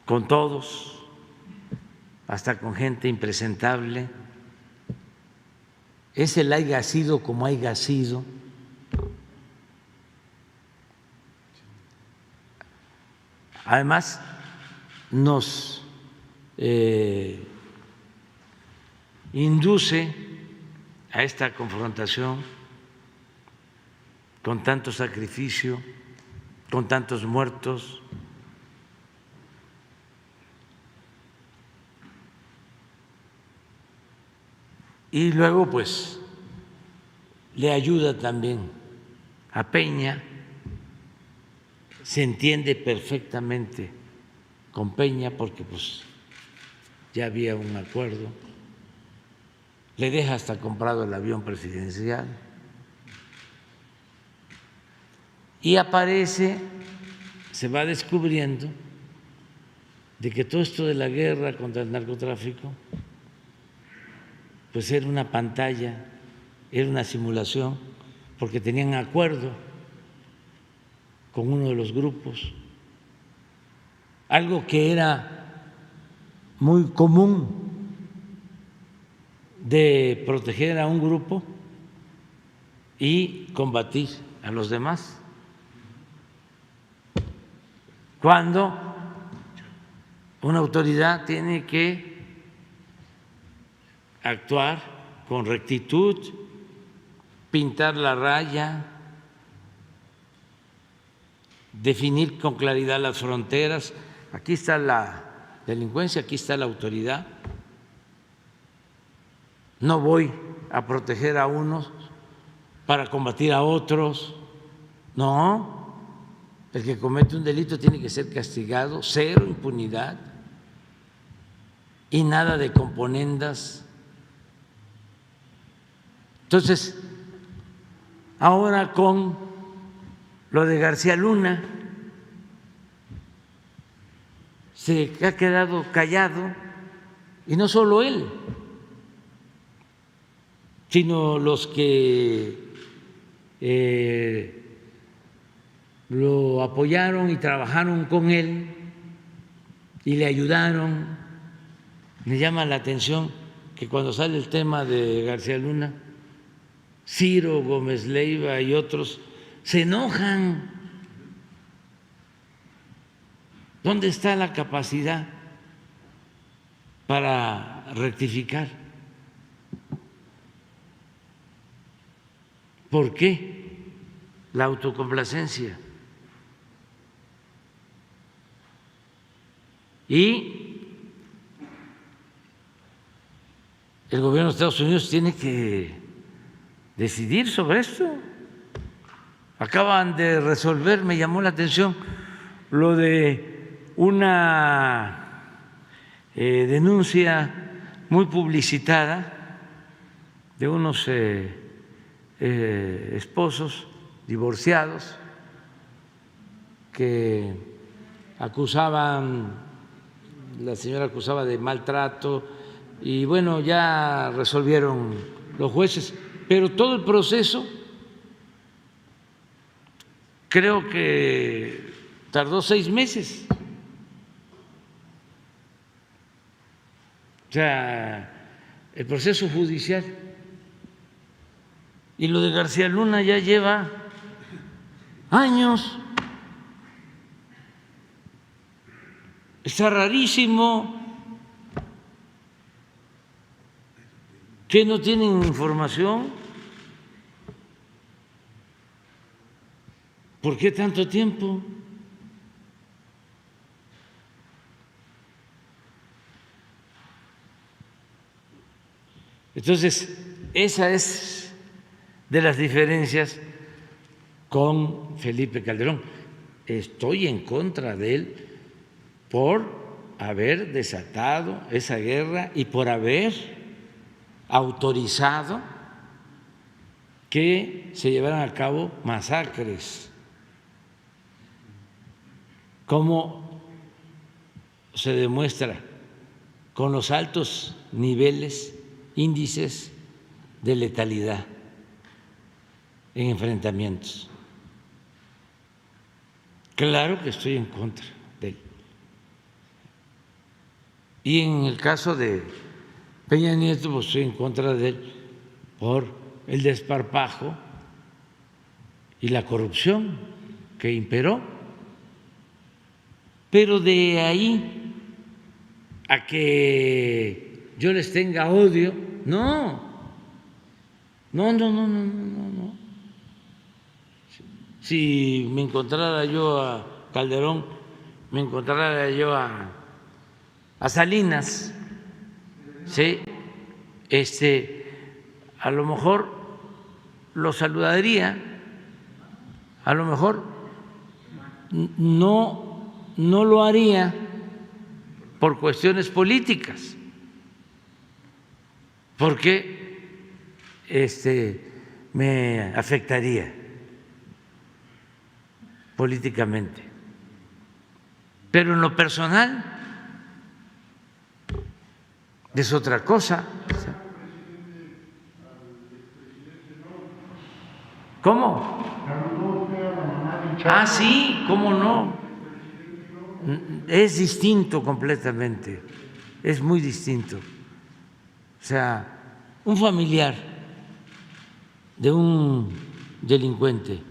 con todos, hasta con gente impresentable. Es el haya sido como haya sido. Además, nos induce a esta confrontación con tanto sacrificio, con tantos muertos. Y luego, pues, le ayuda también a Peña, se entiende perfectamente con Peña porque pues ya había un acuerdo, le deja hasta comprado el avión presidencial y aparece, se va descubriendo de que todo esto de la guerra contra el narcotráfico pues era una pantalla, era una simulación, porque tenían acuerdo con uno de los grupos, algo que era muy común de proteger a un grupo y combatir a los demás. Cuando una autoridad tiene que actuar con rectitud, pintar la raya, definir con claridad las fronteras. Aquí está la delincuencia, aquí está la autoridad. No voy a proteger a unos para combatir a otros. No, el que comete un delito tiene que ser castigado, cero impunidad y nada de componendas. Entonces, ahora con lo de García Luna, se ha quedado callado, y no solo él, sino los que lo apoyaron y trabajaron con él y le ayudaron. Me llama la atención que cuando sale el tema de García Luna, Ciro Gómez Leiva y otros se enojan. ¿Dónde está la capacidad para rectificar? ¿Por qué la autocomplacencia? Y el gobierno de Estados Unidos tiene que decidir sobre esto. Acaban de resolver, me llamó la atención, lo de una denuncia muy publicitada de unos esposos divorciados que acusaban, la señora acusaba de maltrato y bueno, ya resolvieron los jueces, pero todo el proceso creo que tardó 6 meses. O sea, el proceso judicial. Y lo de García Luna ya lleva años. Está rarísimo que no tienen información. ¿Por qué tanto tiempo? Entonces, esa es de las diferencias con Felipe Calderón. Estoy en contra de él por haber desatado esa guerra y por haber autorizado que se llevaran a cabo masacres, como se demuestra con los altos niveles, índices de letalidad en enfrentamientos. Claro que estoy en contra de él. Y en el caso de Peña Nieto, pues estoy en contra de él por el desparpajo y la corrupción que imperó. Pero de ahí a que yo les tenga odio, no. Si me encontrara yo a Calderón, me encontrara yo a Salinas, ¿sí? A lo mejor lo saludaría, a lo mejor no lo haría por cuestiones políticas, porque me afectaría políticamente. Pero en lo personal es otra cosa. ¿Cómo? Ah, sí, ¿cómo no? Es distinto completamente, es muy distinto. O sea, un familiar de un delincuente,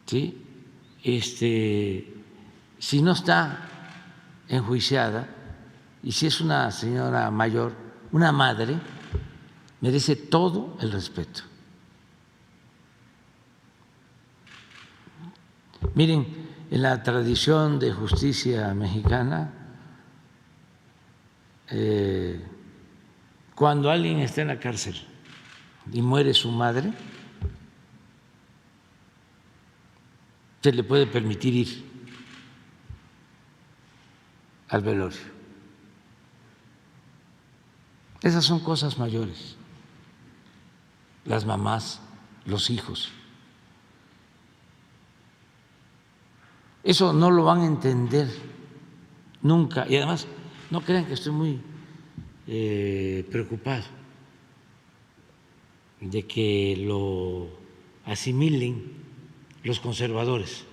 ¿sí? Si no está enjuiciada y si es una señora mayor, una madre, merece todo el respeto. Miren, en la tradición de justicia mexicana, cuando alguien está en la cárcel y muere su madre, se le puede permitir ir al velorio. Esas son cosas mayores, las mamás, los hijos. Eso no lo van a entender nunca. Y además, no crean que estoy muy preocupado de que lo asimilen los conservadores,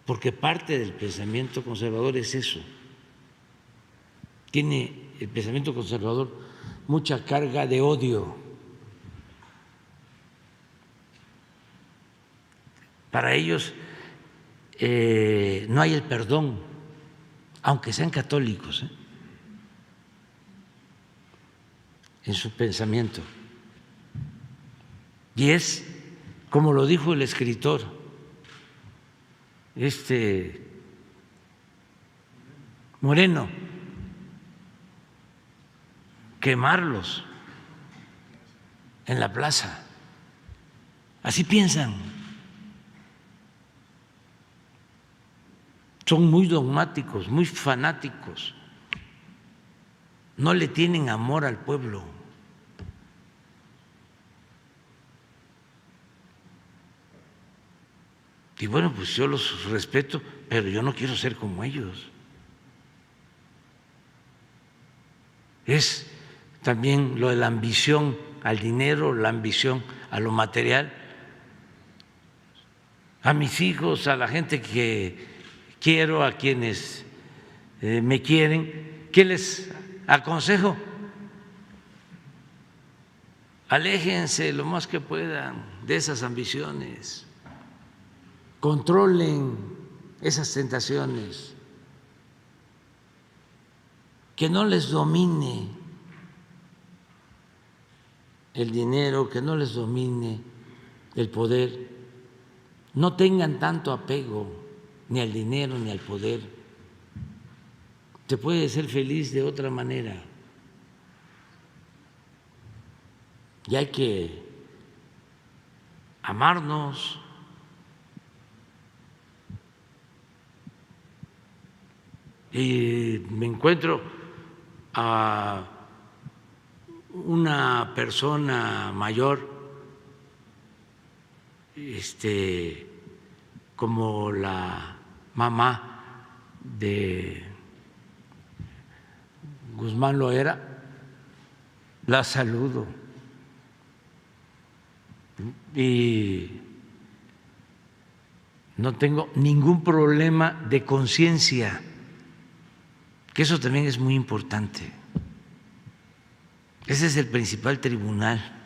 porque parte del pensamiento conservador es eso. Tiene el pensamiento conservador mucha carga de odio. Para ellos no hay el perdón, aunque sean católicos, en su pensamiento. Y es, como lo dijo el escritor, Moreno, quemarlos en la plaza. Así piensan. Son muy dogmáticos, muy fanáticos. No le tienen amor al pueblo. Y bueno, pues yo los respeto, pero yo no quiero ser como ellos. Es también lo de la ambición al dinero, la ambición a lo material. A mis hijos, a la gente que quiero, a quienes me quieren, ¿qué les aconsejo? Aléjense lo más que puedan de esas ambiciones, controlen esas tentaciones, que no les domine el dinero, que no les domine el poder, no tengan tanto apego ni al dinero ni al poder. Se puede ser feliz de otra manera. Y hay que amarnos. Y me encuentro a una persona mayor, como la mamá de Guzmán Loera, la saludo y no tengo ningún problema de conciencia, que eso también es muy importante. Ese es el principal tribunal.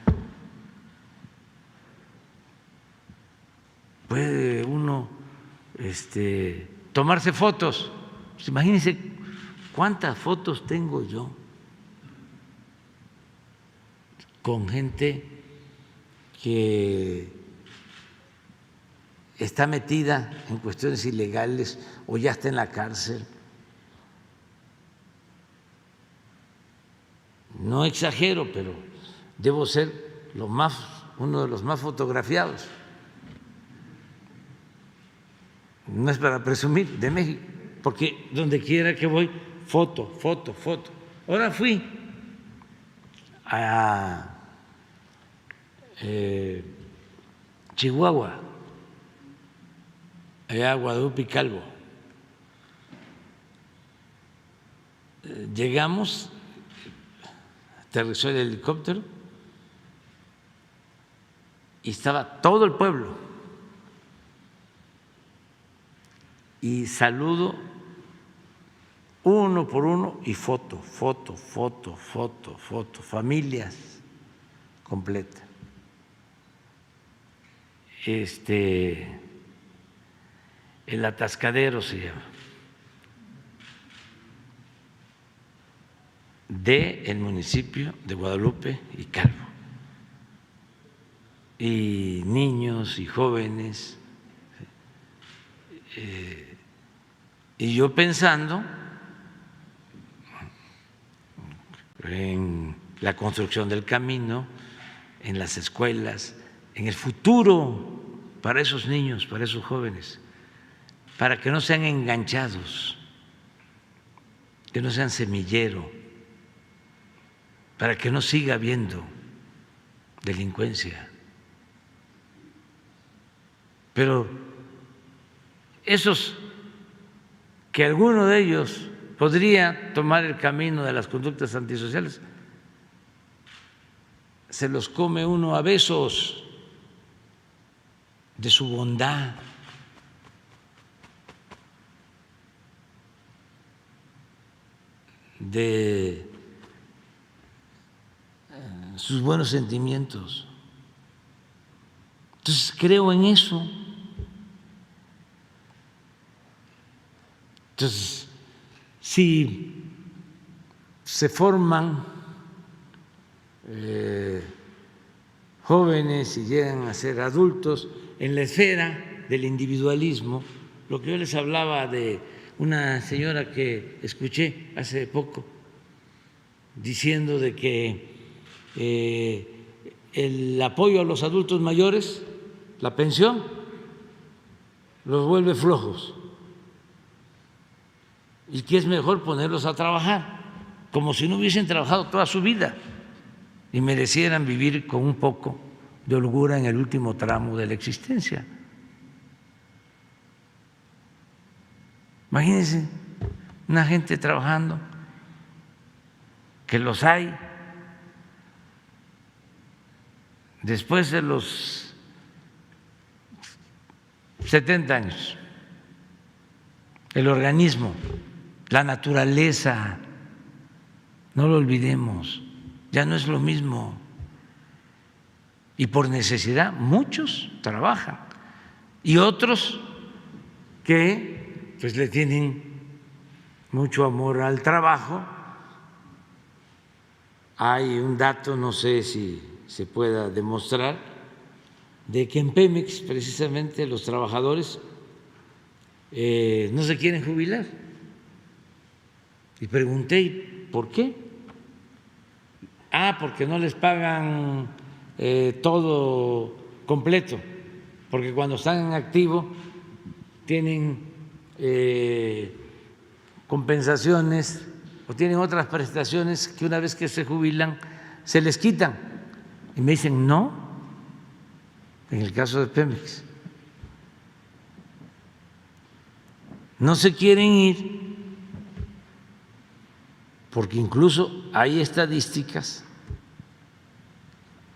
Puede uno tomarse fotos. Pues imagínense cuántas fotos tengo yo con gente que está metida en cuestiones ilegales o ya está en la cárcel. No exagero, pero debo ser uno de los más fotografiados. No es para presumir de México, porque donde quiera que voy, foto, foto, foto. Ahora fui a Chihuahua, allá a Guadalupe y Calvo. Llegamos, aterrizó el helicóptero y estaba todo el pueblo. Y saludo uno por uno y foto, foto, foto, foto, foto, familias completas. El Atascadero se llama, del municipio de Guadalupe y Calvo. Y niños y jóvenes. Y yo pensando en la construcción del camino, en las escuelas, en el futuro para esos niños, para esos jóvenes, para que no sean enganchados, que no sean semillero, para que no siga habiendo delincuencia. Pero esos que alguno de ellos podría tomar el camino de las conductas antisociales, se los come uno a besos de su bondad, de sus buenos sentimientos. Entonces creo en eso. Entonces, si se forman jóvenes y llegan a ser adultos en la esfera del individualismo, lo que yo les hablaba de una señora que escuché hace poco diciendo de que el apoyo a los adultos mayores, la pensión, los vuelve flojos y que es mejor ponerlos a trabajar, como si no hubiesen trabajado toda su vida y merecieran vivir con un poco de holgura en el último tramo de la existencia. Imagínense una gente trabajando, que los hay después de los 70 años, el organismo, la naturaleza, no lo olvidemos, ya no es lo mismo. Y por necesidad muchos trabajan y otros que pues le tienen mucho amor al trabajo. Hay un dato, no sé si se pueda demostrar, de que en Pemex precisamente los trabajadores no se quieren jubilar. Y pregunté, ¿por qué? Porque no les pagan todo completo, porque cuando están en activo tienen compensaciones o tienen otras prestaciones que una vez que se jubilan se les quitan. Y me dicen, no, en el caso de Pemex, no se quieren ir porque incluso hay estadísticas,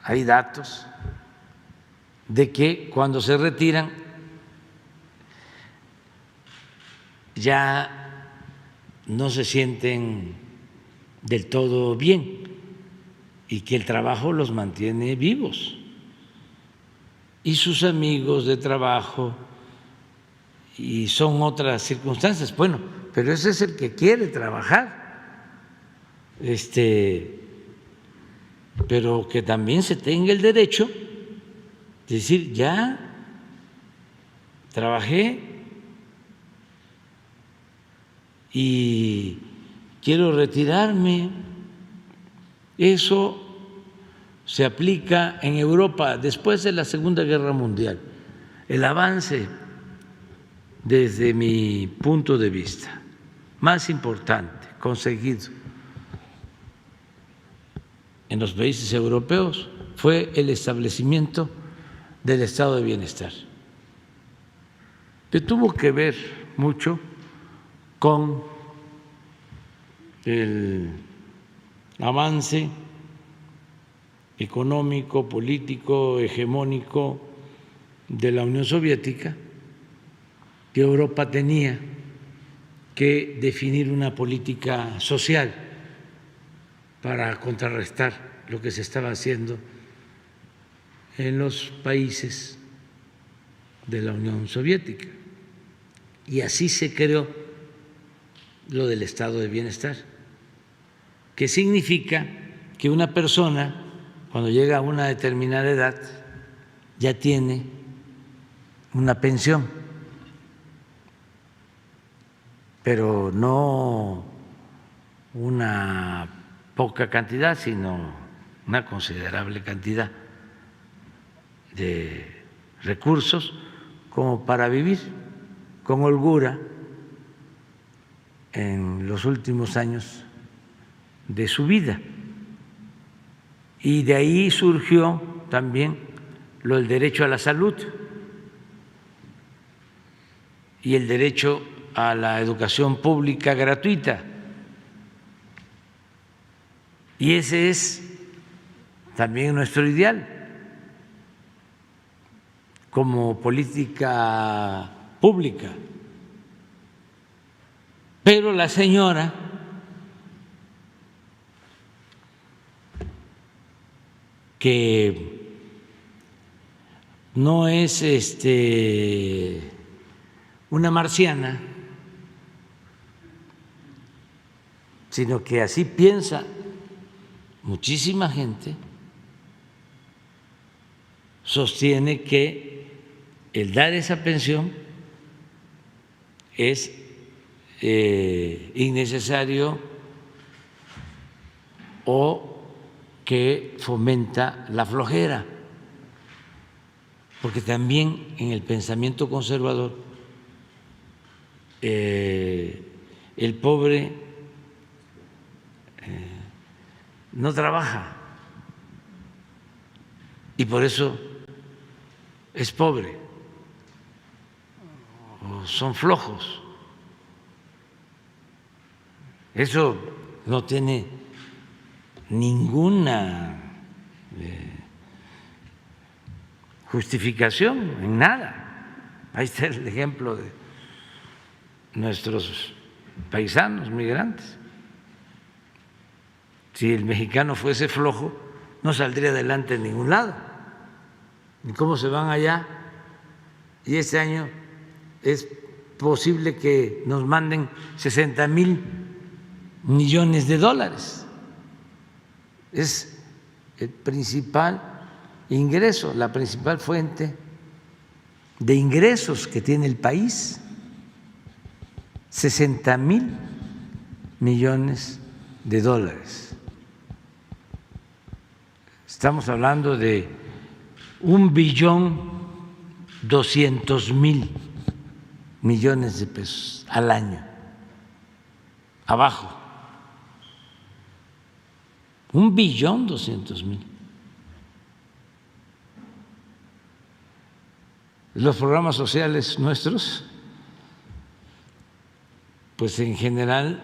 hay datos de que cuando se retiran ya no se sienten del todo bien y que el trabajo los mantiene vivos. Y sus amigos de trabajo, y son otras circunstancias. Bueno, pero ese es el que quiere trabajar. Pero que también se tenga el derecho de decir, ya trabajé y quiero retirarme. Eso se aplica en Europa después de la Segunda Guerra Mundial. El avance, desde mi punto de vista, más importante conseguido en los países europeos fue el establecimiento del estado de bienestar, que tuvo que ver mucho con el avance económico, político, hegemónico de la Unión Soviética, que Europa tenía que definir una política social para contrarrestar lo que se estaba haciendo en los países de la Unión Soviética. Y así se creó lo del estado de bienestar, que significa que una persona, cuando llega a una determinada edad, ya tiene una pensión, pero no una poca cantidad, sino una considerable cantidad de recursos como para vivir con holgura en los últimos años de su vida. Y de ahí surgió también lo del derecho a la salud y el derecho a la educación pública gratuita. Y ese es también nuestro ideal como política pública. Pero la señora que no es una marciana, sino que así piensa muchísima gente, sostiene que el dar esa pensión es innecesario o que fomenta la flojera, porque también en el pensamiento conservador el pobre no trabaja y por eso es pobre o son flojos. Eso no tiene ninguna justificación en nada. Ahí está el ejemplo de nuestros paisanos migrantes. Si el mexicano fuese flojo, no saldría adelante en ningún lado. ¿Y cómo se van allá? Y este año es posible que nos manden 60,000 millones de dólares. Es el principal ingreso, la principal fuente de ingresos que tiene el país, 60,000 millones de dólares. Estamos hablando de 1,2 billones de pesos al año. Abajo. 1,2 billones. Los programas sociales nuestros, pues en general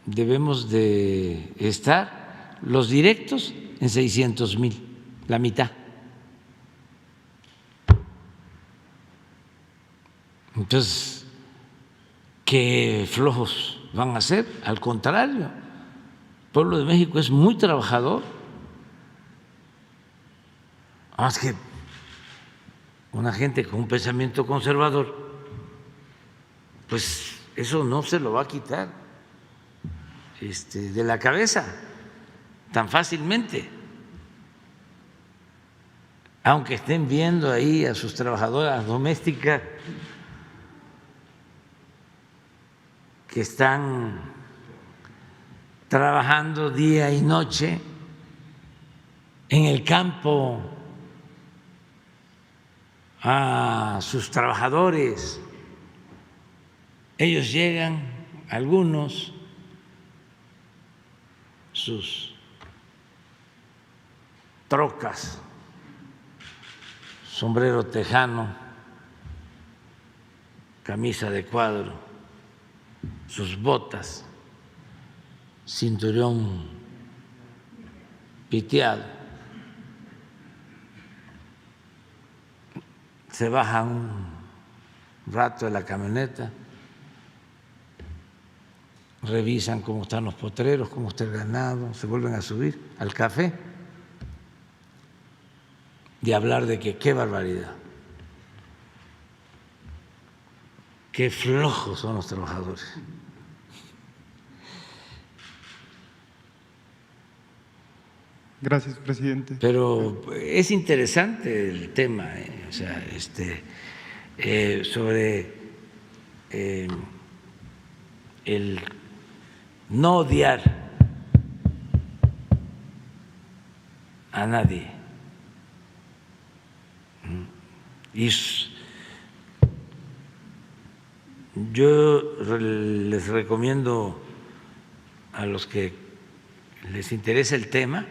debemos de estar los directos en 600,000, la mitad. Entonces, ¿qué flojos van a ser? Al contrario, el pueblo de México es muy trabajador. Más que una gente con un pensamiento conservador, pues eso no se lo va a quitar de la cabeza tan fácilmente. Aunque estén viendo ahí a sus trabajadoras domésticas que están trabajando día y noche en el campo, a sus trabajadores, ellos llegan, algunos, sus trocas, sombrero tejano, camisa de cuadro, sus botas, cinturón piteado, se bajan un rato de la camioneta, revisan cómo están los potreros, cómo está el ganado, se vuelven a subir al café y hablar de que qué barbaridad, qué flojos son los trabajadores. Gracias, presidente. Pero es interesante el tema, o sea, sobre el no odiar a nadie. Y yo les recomiendo a los que les interesa el tema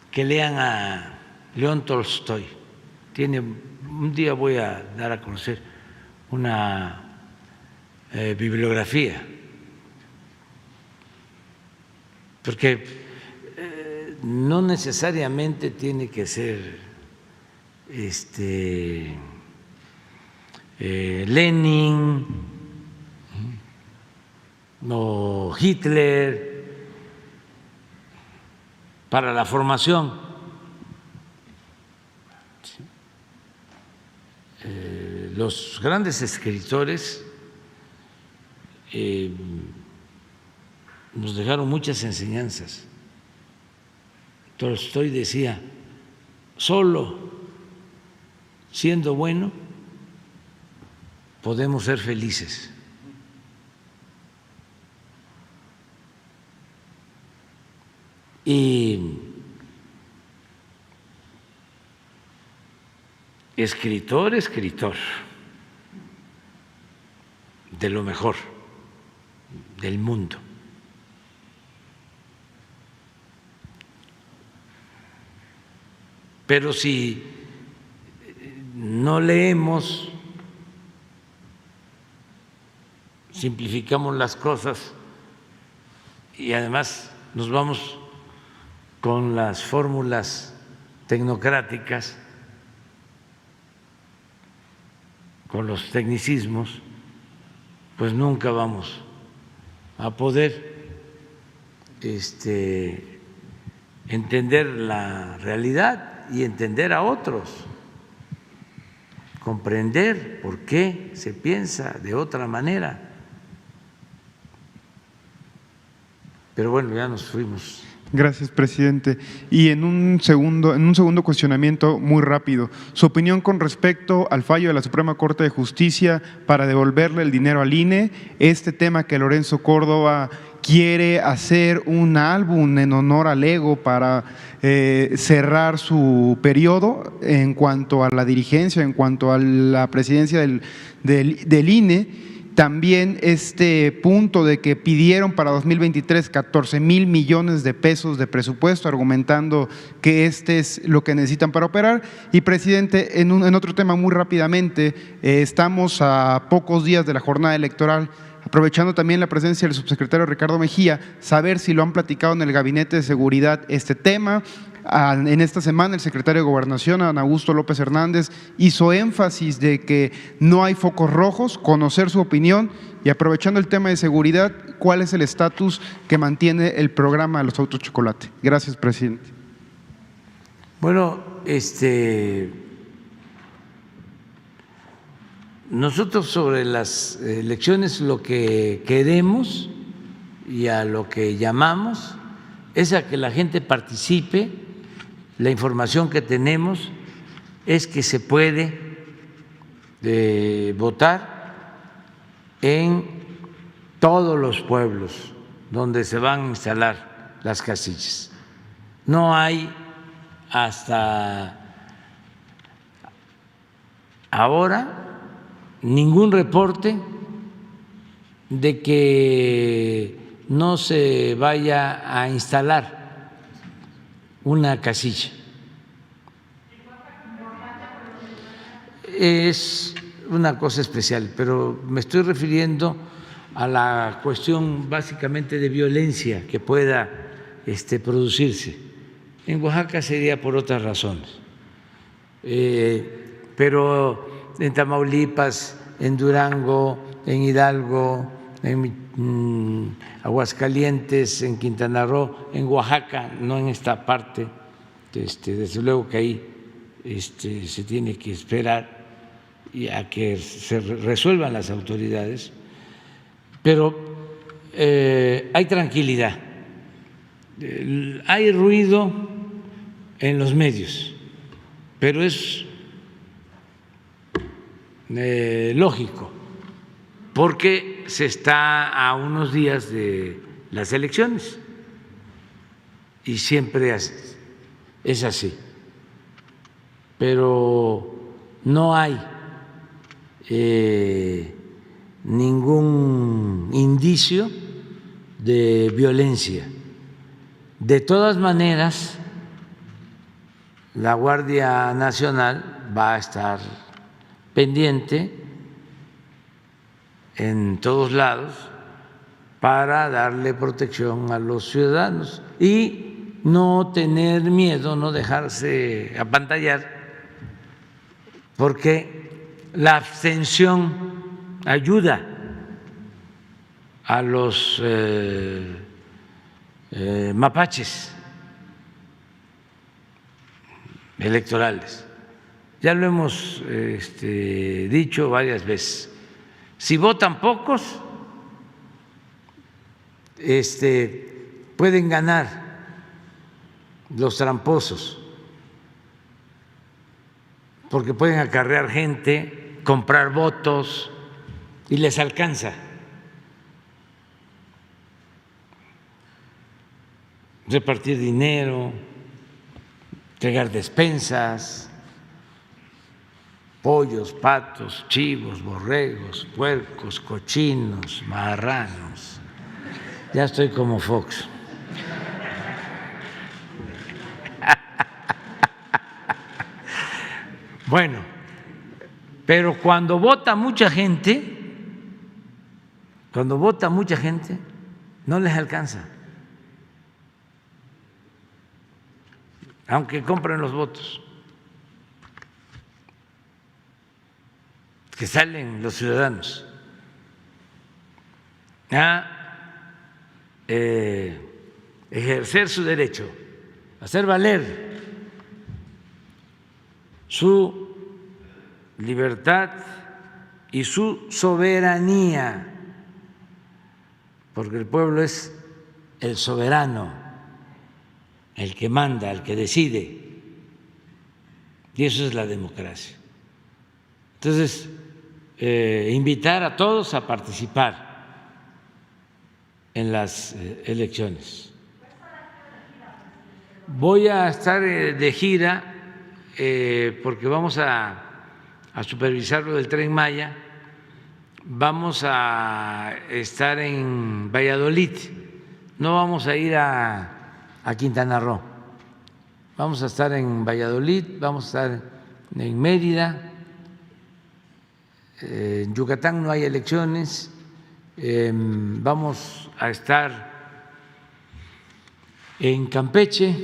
que lean a León Tolstoy. Un día voy a dar a conocer una bibliografía, porque no necesariamente tiene que ser Lenin o Hitler para la formación. Los grandes escritores nos dejaron muchas enseñanzas. Tolstoy decía, solo siendo bueno podemos ser felices. Y escritor de lo mejor del mundo. Pero si no leemos, simplificamos las cosas y además nos vamos con las fórmulas tecnocráticas, con los tecnicismos, pues nunca vamos a poder entender la realidad y entender a otros, comprender por qué se piensa de otra manera. Pero bueno, ya nos fuimos. Gracias, presidente. Y en un segundo cuestionamiento muy rápido, su opinión con respecto al fallo de la Suprema Corte de Justicia para devolverle el dinero al INE, este tema que Lorenzo Córdoba quiere hacer un álbum en honor al Ego para cerrar su periodo en cuanto a la dirigencia, en cuanto a la presidencia del INE. También este punto de que pidieron para 2023 14,000 millones de pesos de presupuesto, argumentando que este es lo que necesitan para operar. Y, presidente, en otro tema muy rápidamente, estamos a pocos días de la jornada electoral. Aprovechando también la presencia del subsecretario Ricardo Mejía, saber si lo han platicado en el Gabinete de Seguridad este tema. En esta semana el secretario de Gobernación, Adán Augusto López Hernández, hizo énfasis de que no hay focos rojos, conocer su opinión y, aprovechando el tema de seguridad, ¿cuál es el estatus que mantiene el programa de los autos chocolate? Gracias, presidente. Bueno, nosotros sobre las elecciones lo que queremos y a lo que llamamos es a que la gente participe. La información que tenemos es que se puede votar en todos los pueblos donde se van a instalar las casillas. No hay hasta ahora ningún reporte de que no se vaya a instalar una casilla. Es una cosa especial, pero me estoy refiriendo a la cuestión básicamente de violencia que pueda producirse. En Oaxaca sería por otras razones, pero en Tamaulipas, en Durango, en Hidalgo, en Aguascalientes, en Quintana Roo, en Oaxaca, no en esta parte, desde luego que ahí se tiene que esperar y a que se resuelvan las autoridades, pero hay tranquilidad, hay ruido en los medios, pero es lógico, porque se está a unos días de las elecciones y siempre es así, pero no hay ningún indicio de violencia. De todas maneras, la Guardia Nacional va a estar pendiente en todos lados para darle protección a los ciudadanos y no tener miedo, no dejarse apantallar, porque la abstención ayuda a los mapaches electorales. Ya lo hemos dicho varias veces. Si votan pocos, pueden ganar los tramposos, porque pueden acarrear gente, comprar votos y les alcanza. Repartir dinero, entregar despensas, pollos, patos, chivos, borregos, puercos, cochinos, marranos. Ya estoy como Fox. Bueno, pero cuando vota mucha gente, no les alcanza, aunque compren los votos. Que salen los ciudadanos a ejercer su derecho, a hacer valer su libertad y su soberanía, porque el pueblo es el soberano el que manda, el que decide. Y eso es la democracia. Entonces, invitar a todos a participar en las elecciones. Voy a estar de gira porque vamos a supervisar lo del Tren Maya. Vamos a estar en Valladolid, no vamos a ir a Quintana Roo. Vamos a estar en Valladolid, vamos a estar en Mérida. En Yucatán no hay elecciones. Vamos a estar en Campeche,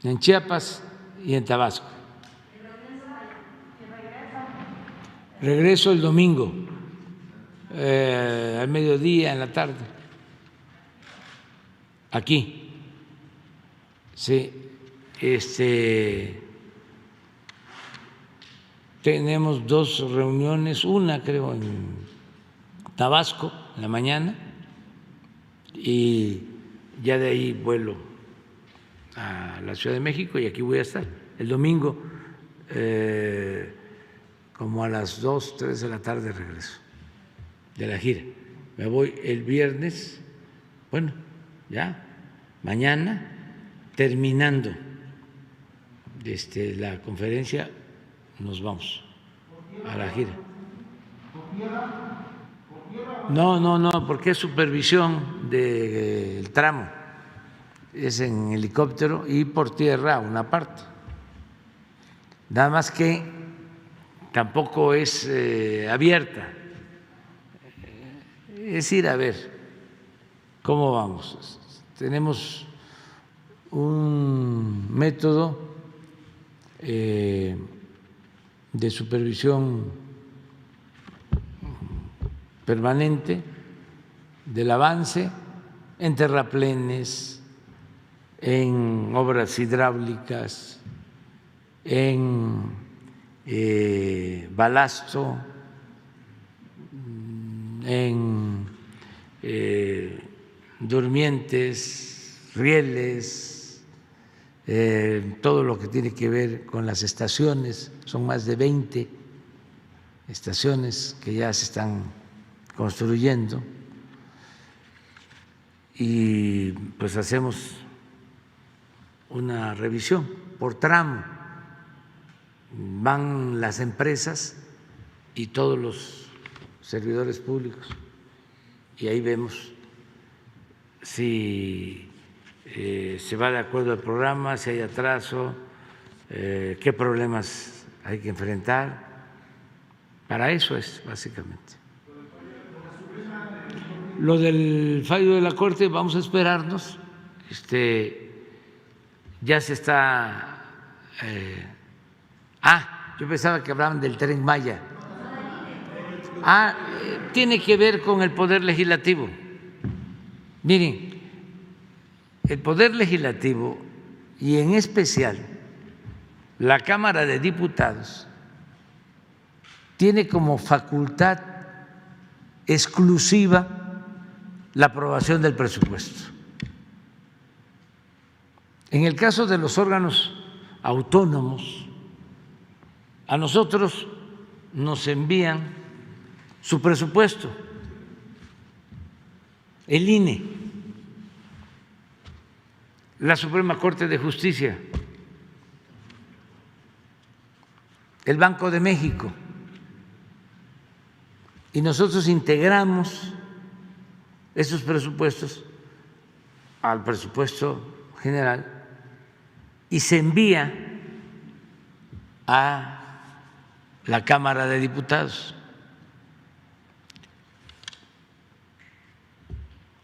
en Chiapas y en Tabasco. Regreso el domingo, al mediodía, en la tarde, aquí. Sí, tenemos 2 reuniones, una creo en Tabasco en la mañana y ya de ahí vuelo a la Ciudad de México y aquí voy a estar. El domingo como a las 2, 3 de la tarde regreso de la gira. Me voy el viernes, bueno, ya, mañana, terminando la conferencia, nos vamos a la gira. No, porque es supervisión del tramo, es en helicóptero y por tierra una parte. Nada más que tampoco es abierta, es ir a ver cómo vamos. Tenemos un método de supervisión permanente del avance en terraplenes, en obras hidráulicas, en balasto, en durmientes, rieles, todo lo que tiene que ver con las estaciones. Son más de 20 estaciones que ya se están construyendo y pues hacemos una revisión por tramo. Van las empresas y todos los servidores públicos y ahí vemos si se va de acuerdo al programa, si hay atraso, qué problemas hay que enfrentar. Para eso es básicamente. Lo del fallo de la Corte, vamos a esperarnos. Ya se está. Yo pensaba que hablaban del Tren Maya. Tiene que ver con el Poder Legislativo. Miren, el Poder Legislativo y en especial la Cámara de Diputados tiene como facultad exclusiva la aprobación del presupuesto. En el caso de los órganos autónomos, a nosotros nos envían su presupuesto, el INE, la Suprema Corte de Justicia, el Banco de México, y nosotros integramos esos presupuestos al presupuesto general y se envía a la Cámara de Diputados.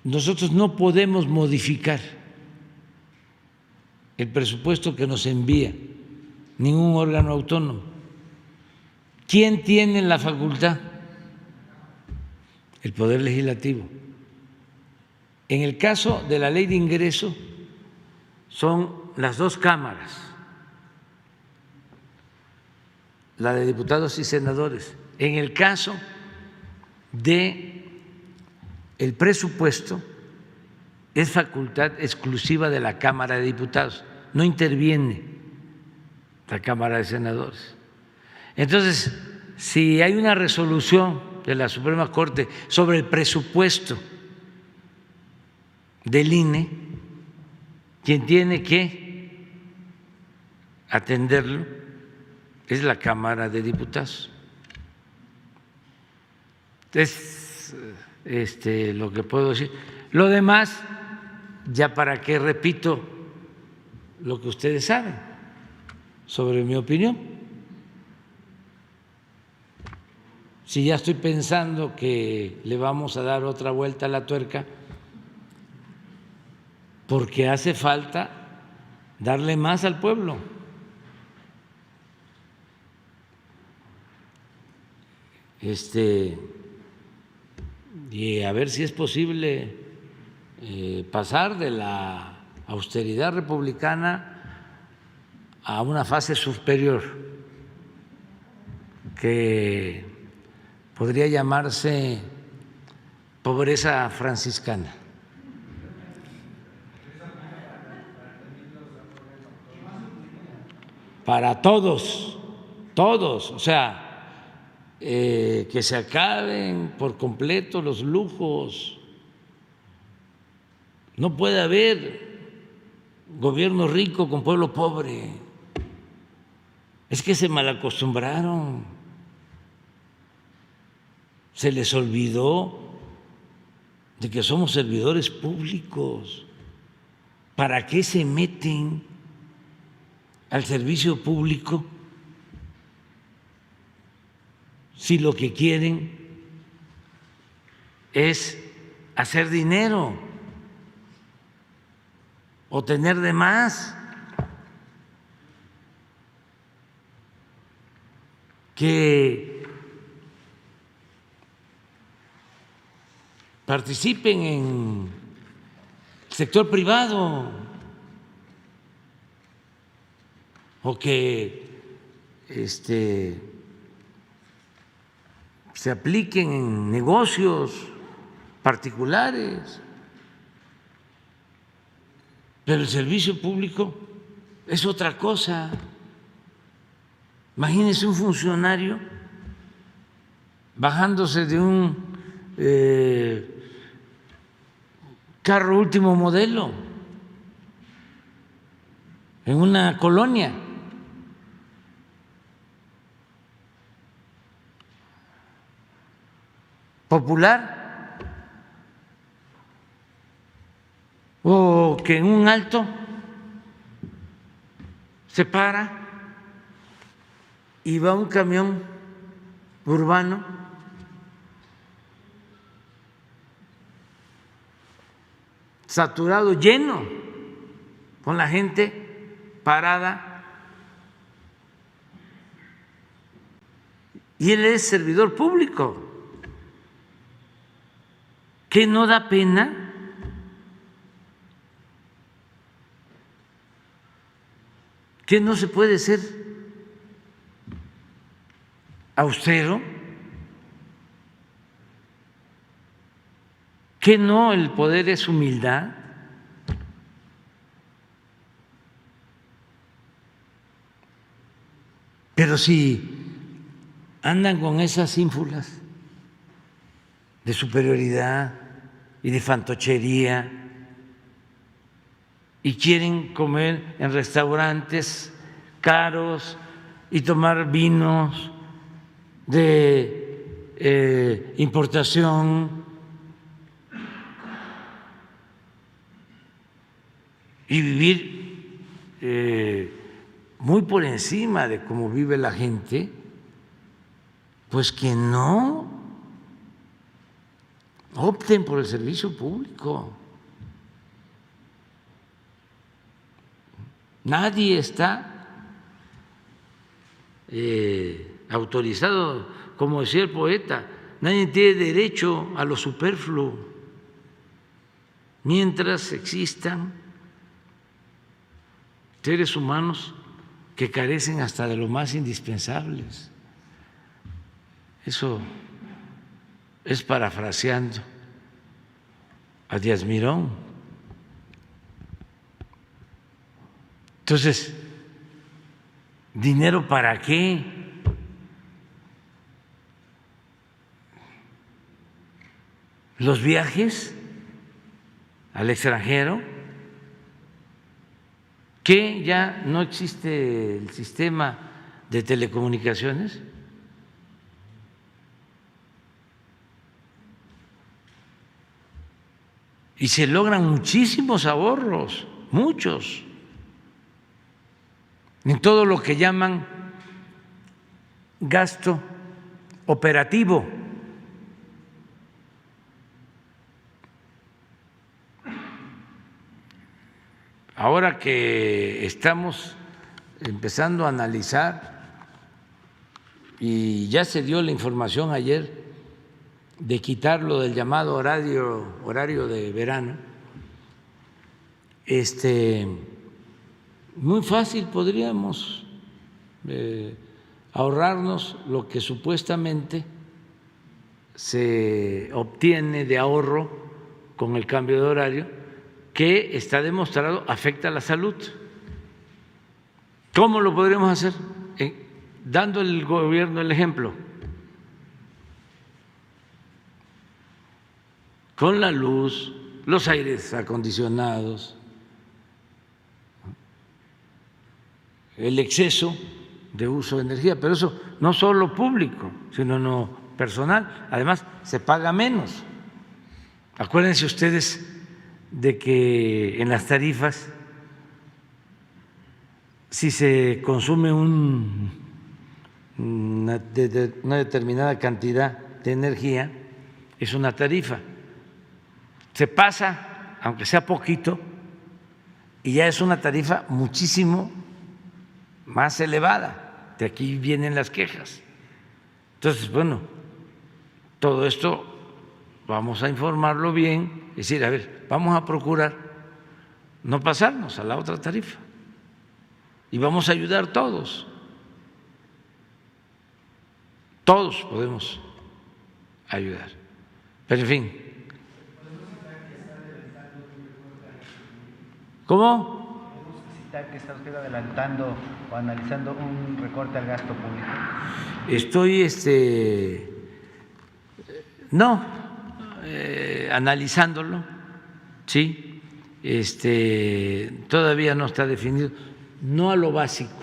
Nosotros no podemos modificar el presupuesto que nos envía ningún órgano autónomo. ¿Quién tiene la facultad? El Poder Legislativo. En el caso de la ley de ingreso son las 2 cámaras, la de diputados y senadores. En el caso de el presupuesto es facultad exclusiva de la Cámara de Diputados, no interviene la Cámara de Senadores. Entonces, si hay una resolución de la Suprema Corte sobre el presupuesto del INE, quien tiene que atenderlo es la Cámara de Diputados. Es lo que puedo decir. Lo demás, ya para qué repito lo que ustedes saben sobre mi opinión. Si ya estoy pensando que le vamos a dar otra vuelta a la tuerca, porque hace falta darle más al pueblo. Y a ver si es posible pasar de la austeridad republicana a una fase superior que podría llamarse pobreza franciscana. Para todos, o sea, que se acaben por completo los lujos. No puede haber gobierno rico con pueblo pobre. Es que se malacostumbraron, se les olvidó de que somos servidores públicos. ¿Para qué se meten al servicio público si lo que quieren es hacer dinero o tener de más? Que participen en el sector privado o que se apliquen en negocios particulares, pero el servicio público es otra cosa. Imagínense un funcionario bajándose de un carro último modelo en una colonia. Popular, o que en un alto se para y va un camión urbano saturado, lleno, con la gente parada, y él es servidor público. ¿Qué no da pena? ¿Qué no se puede ser austero? ¿Qué no el poder es humildad? Pero si andan con esas ínfulas de superioridad y de fantochería y quieren comer en restaurantes caros y tomar vinos de importación y vivir muy por encima de cómo vive la gente, pues que no opten por el servicio público. Nadie está autorizado, como decía el poeta, nadie tiene derecho a lo superfluo mientras existan seres humanos que carecen hasta de lo más indispensables. Eso es parafraseando a Díaz Mirón. Entonces, ¿dinero para qué? Los viajes al extranjero, que ya no existe el sistema de telecomunicaciones. Y se logran muchísimos ahorros, muchos, en todo lo que llaman gasto operativo. Ahora que estamos empezando a analizar, y ya se dio la información ayer de quitarlo del llamado horario de verano, muy fácil podríamos ahorrarnos lo que supuestamente se obtiene de ahorro con el cambio de horario, que está demostrado afecta a la salud. ¿Cómo lo podremos hacer? Dando al gobierno el ejemplo. Con la luz, los aires acondicionados, el exceso de uso de energía, pero eso no solo público, sino no personal. Además, se paga menos. Acuérdense ustedes de que en las tarifas, si se consume una determinada cantidad de energía, es una tarifa. Se pasa, aunque sea poquito, y ya es una tarifa muchísimo más elevada. De aquí vienen las quejas. Entonces, bueno, todo esto vamos a informarlo bien, es decir, a ver, vamos a procurar no pasarnos a la otra tarifa y vamos a ayudar todos. Todos podemos ayudar. Pero en fin. ¿Cómo? ¿Podemos citar que está usted adelantando o analizando un recorte al gasto público? Estoy analizándolo, sí, todavía no está definido, no a lo básico.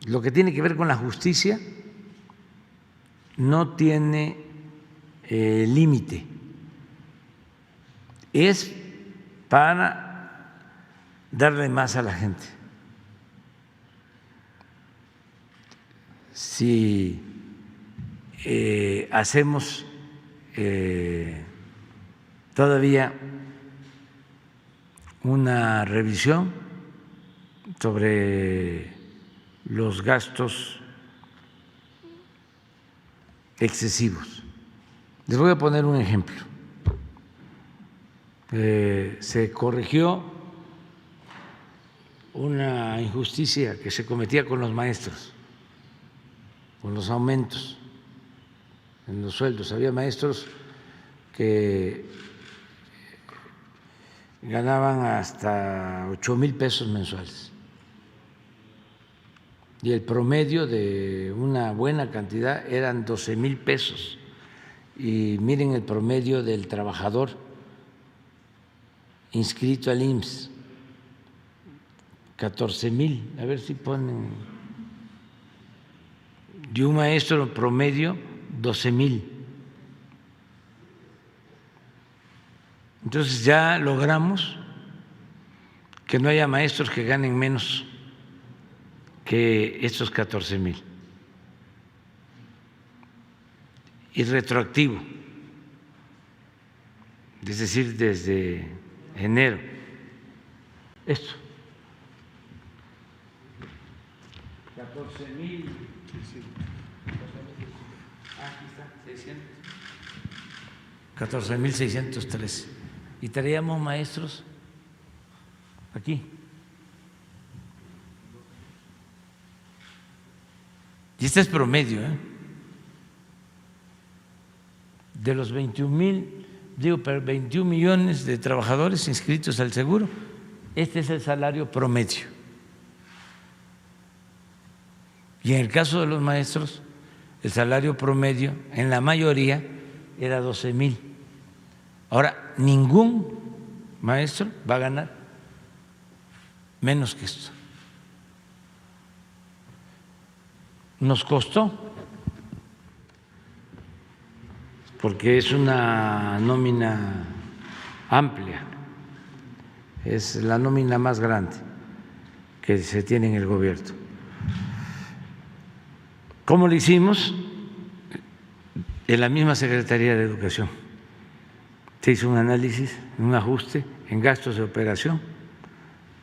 Lo que tiene que ver con la justicia no tiene límite, es para darle más a la gente. Si hacemos todavía una revisión sobre los gastos excesivos. Les voy a poner un ejemplo. Se corrigió una injusticia que se cometía con los maestros, con los aumentos en los sueldos. Había maestros que ganaban hasta 8,000 pesos mensuales y el promedio de una buena cantidad eran 12,000 pesos. Y miren el promedio del trabajador inscrito al IMSS, 14,000. A ver si ponen, de un maestro promedio 12,000. Entonces ya logramos que no haya maestros que ganen menos que estos 14,000. Y retroactivo, es decir, desde enero. Esto. 14,000. Aquí está, 600. 14,613. Y traíamos maestros aquí. Y este es promedio, de los 21 millones de trabajadores inscritos al seguro, este es el salario promedio. Y en el caso de los maestros, el salario promedio en la mayoría era 12,000. Ahora, ningún maestro va a ganar menos que esto. Nos costó, porque es una nómina amplia, es la nómina más grande que se tiene en el gobierno. ¿Cómo lo hicimos? En la misma Secretaría de Educación se hizo un análisis, un ajuste en gastos de operación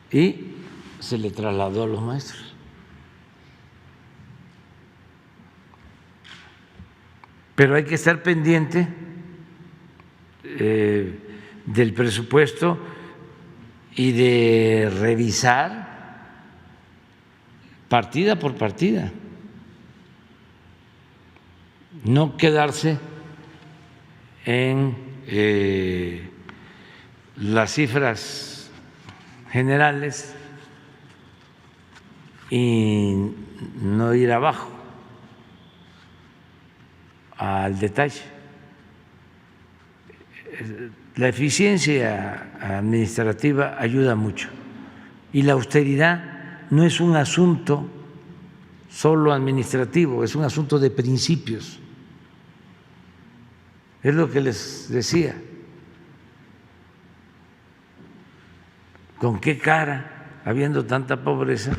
y se le trasladó a los maestros. Pero hay que estar pendiente del presupuesto y de revisar partida por partida. No quedarse en las cifras generales y no ir abajo al detalle. La eficiencia administrativa ayuda mucho y la austeridad no es un asunto solo administrativo, es un asunto de principios. Es lo que les decía. ¿Con qué cara, habiendo tanta pobreza,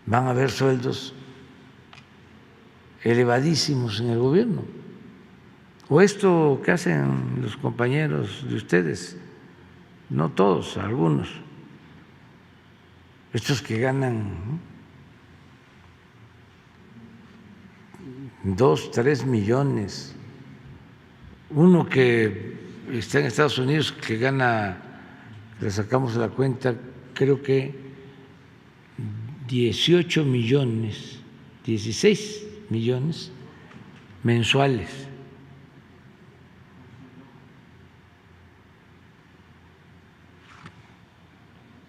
van a haber sueldos elevadísimos en el gobierno? O esto que hacen los compañeros de ustedes, no todos, algunos, estos que ganan 2, 3 millones. Uno que está en Estados Unidos que gana, le sacamos la cuenta, creo que 18 millones, 16 millones mensuales.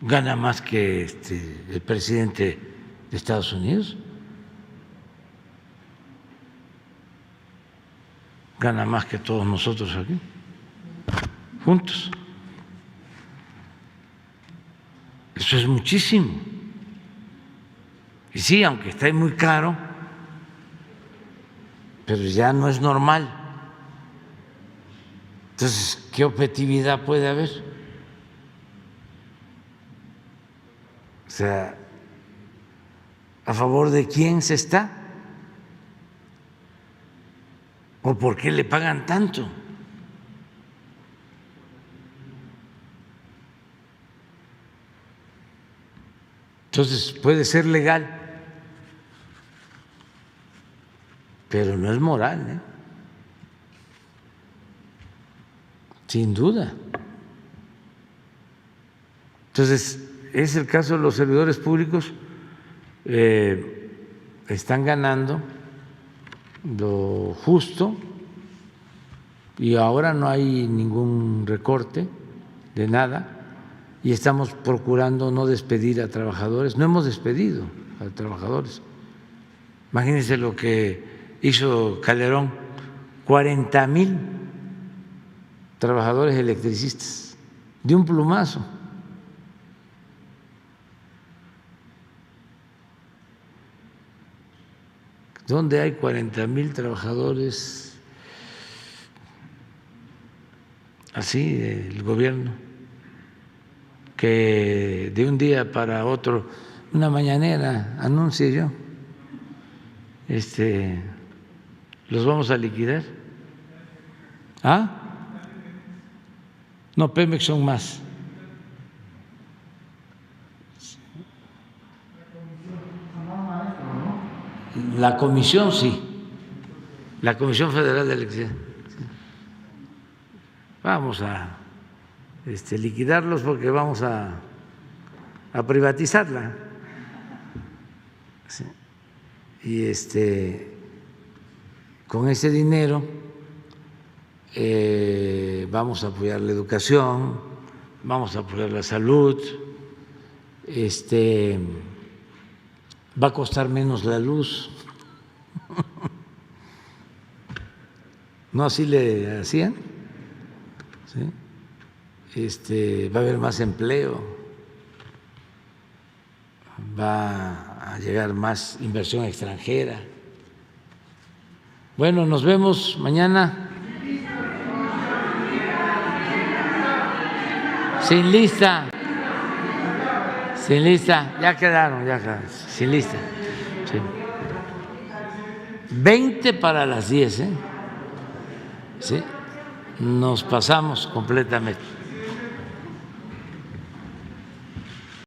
Gana más que el presidente de Estados Unidos. Gana más que todos nosotros aquí, juntos. Eso es muchísimo. Y sí, aunque está muy caro, pero ya no es normal. Entonces, ¿qué objetividad puede haber? O sea, ¿a favor de quién se está? ¿O por qué le pagan tanto? Entonces puede ser legal, pero no es moral, sin duda. Entonces, es el caso de los servidores públicos, están ganando lo justo y ahora no hay ningún recorte de nada y estamos procurando no despedir a trabajadores. No hemos despedido a trabajadores. Imagínense lo que hizo Calderón, 40,000 trabajadores electricistas de un plumazo. ¿Dónde hay 40,000 trabajadores así del gobierno que de un día para otro, una mañanera, anuncie yo, los vamos a liquidar? ¿Ah? No, Pemex son más. La comisión sí, la Comisión Federal de Electricidad. Vamos a liquidarlos porque vamos a privatizarla. Sí. Y con ese dinero vamos a apoyar la educación, vamos a apoyar la salud, va a costar menos la luz. ¿No así le hacían? ¿Sí? Va a haber más empleo, va a llegar más inversión extranjera. Bueno, nos vemos mañana. Sin lista. Sin lista. Ya quedaron, sin lista. Sí. 20 para las 10, ¿eh? Sí. Nos pasamos completamente.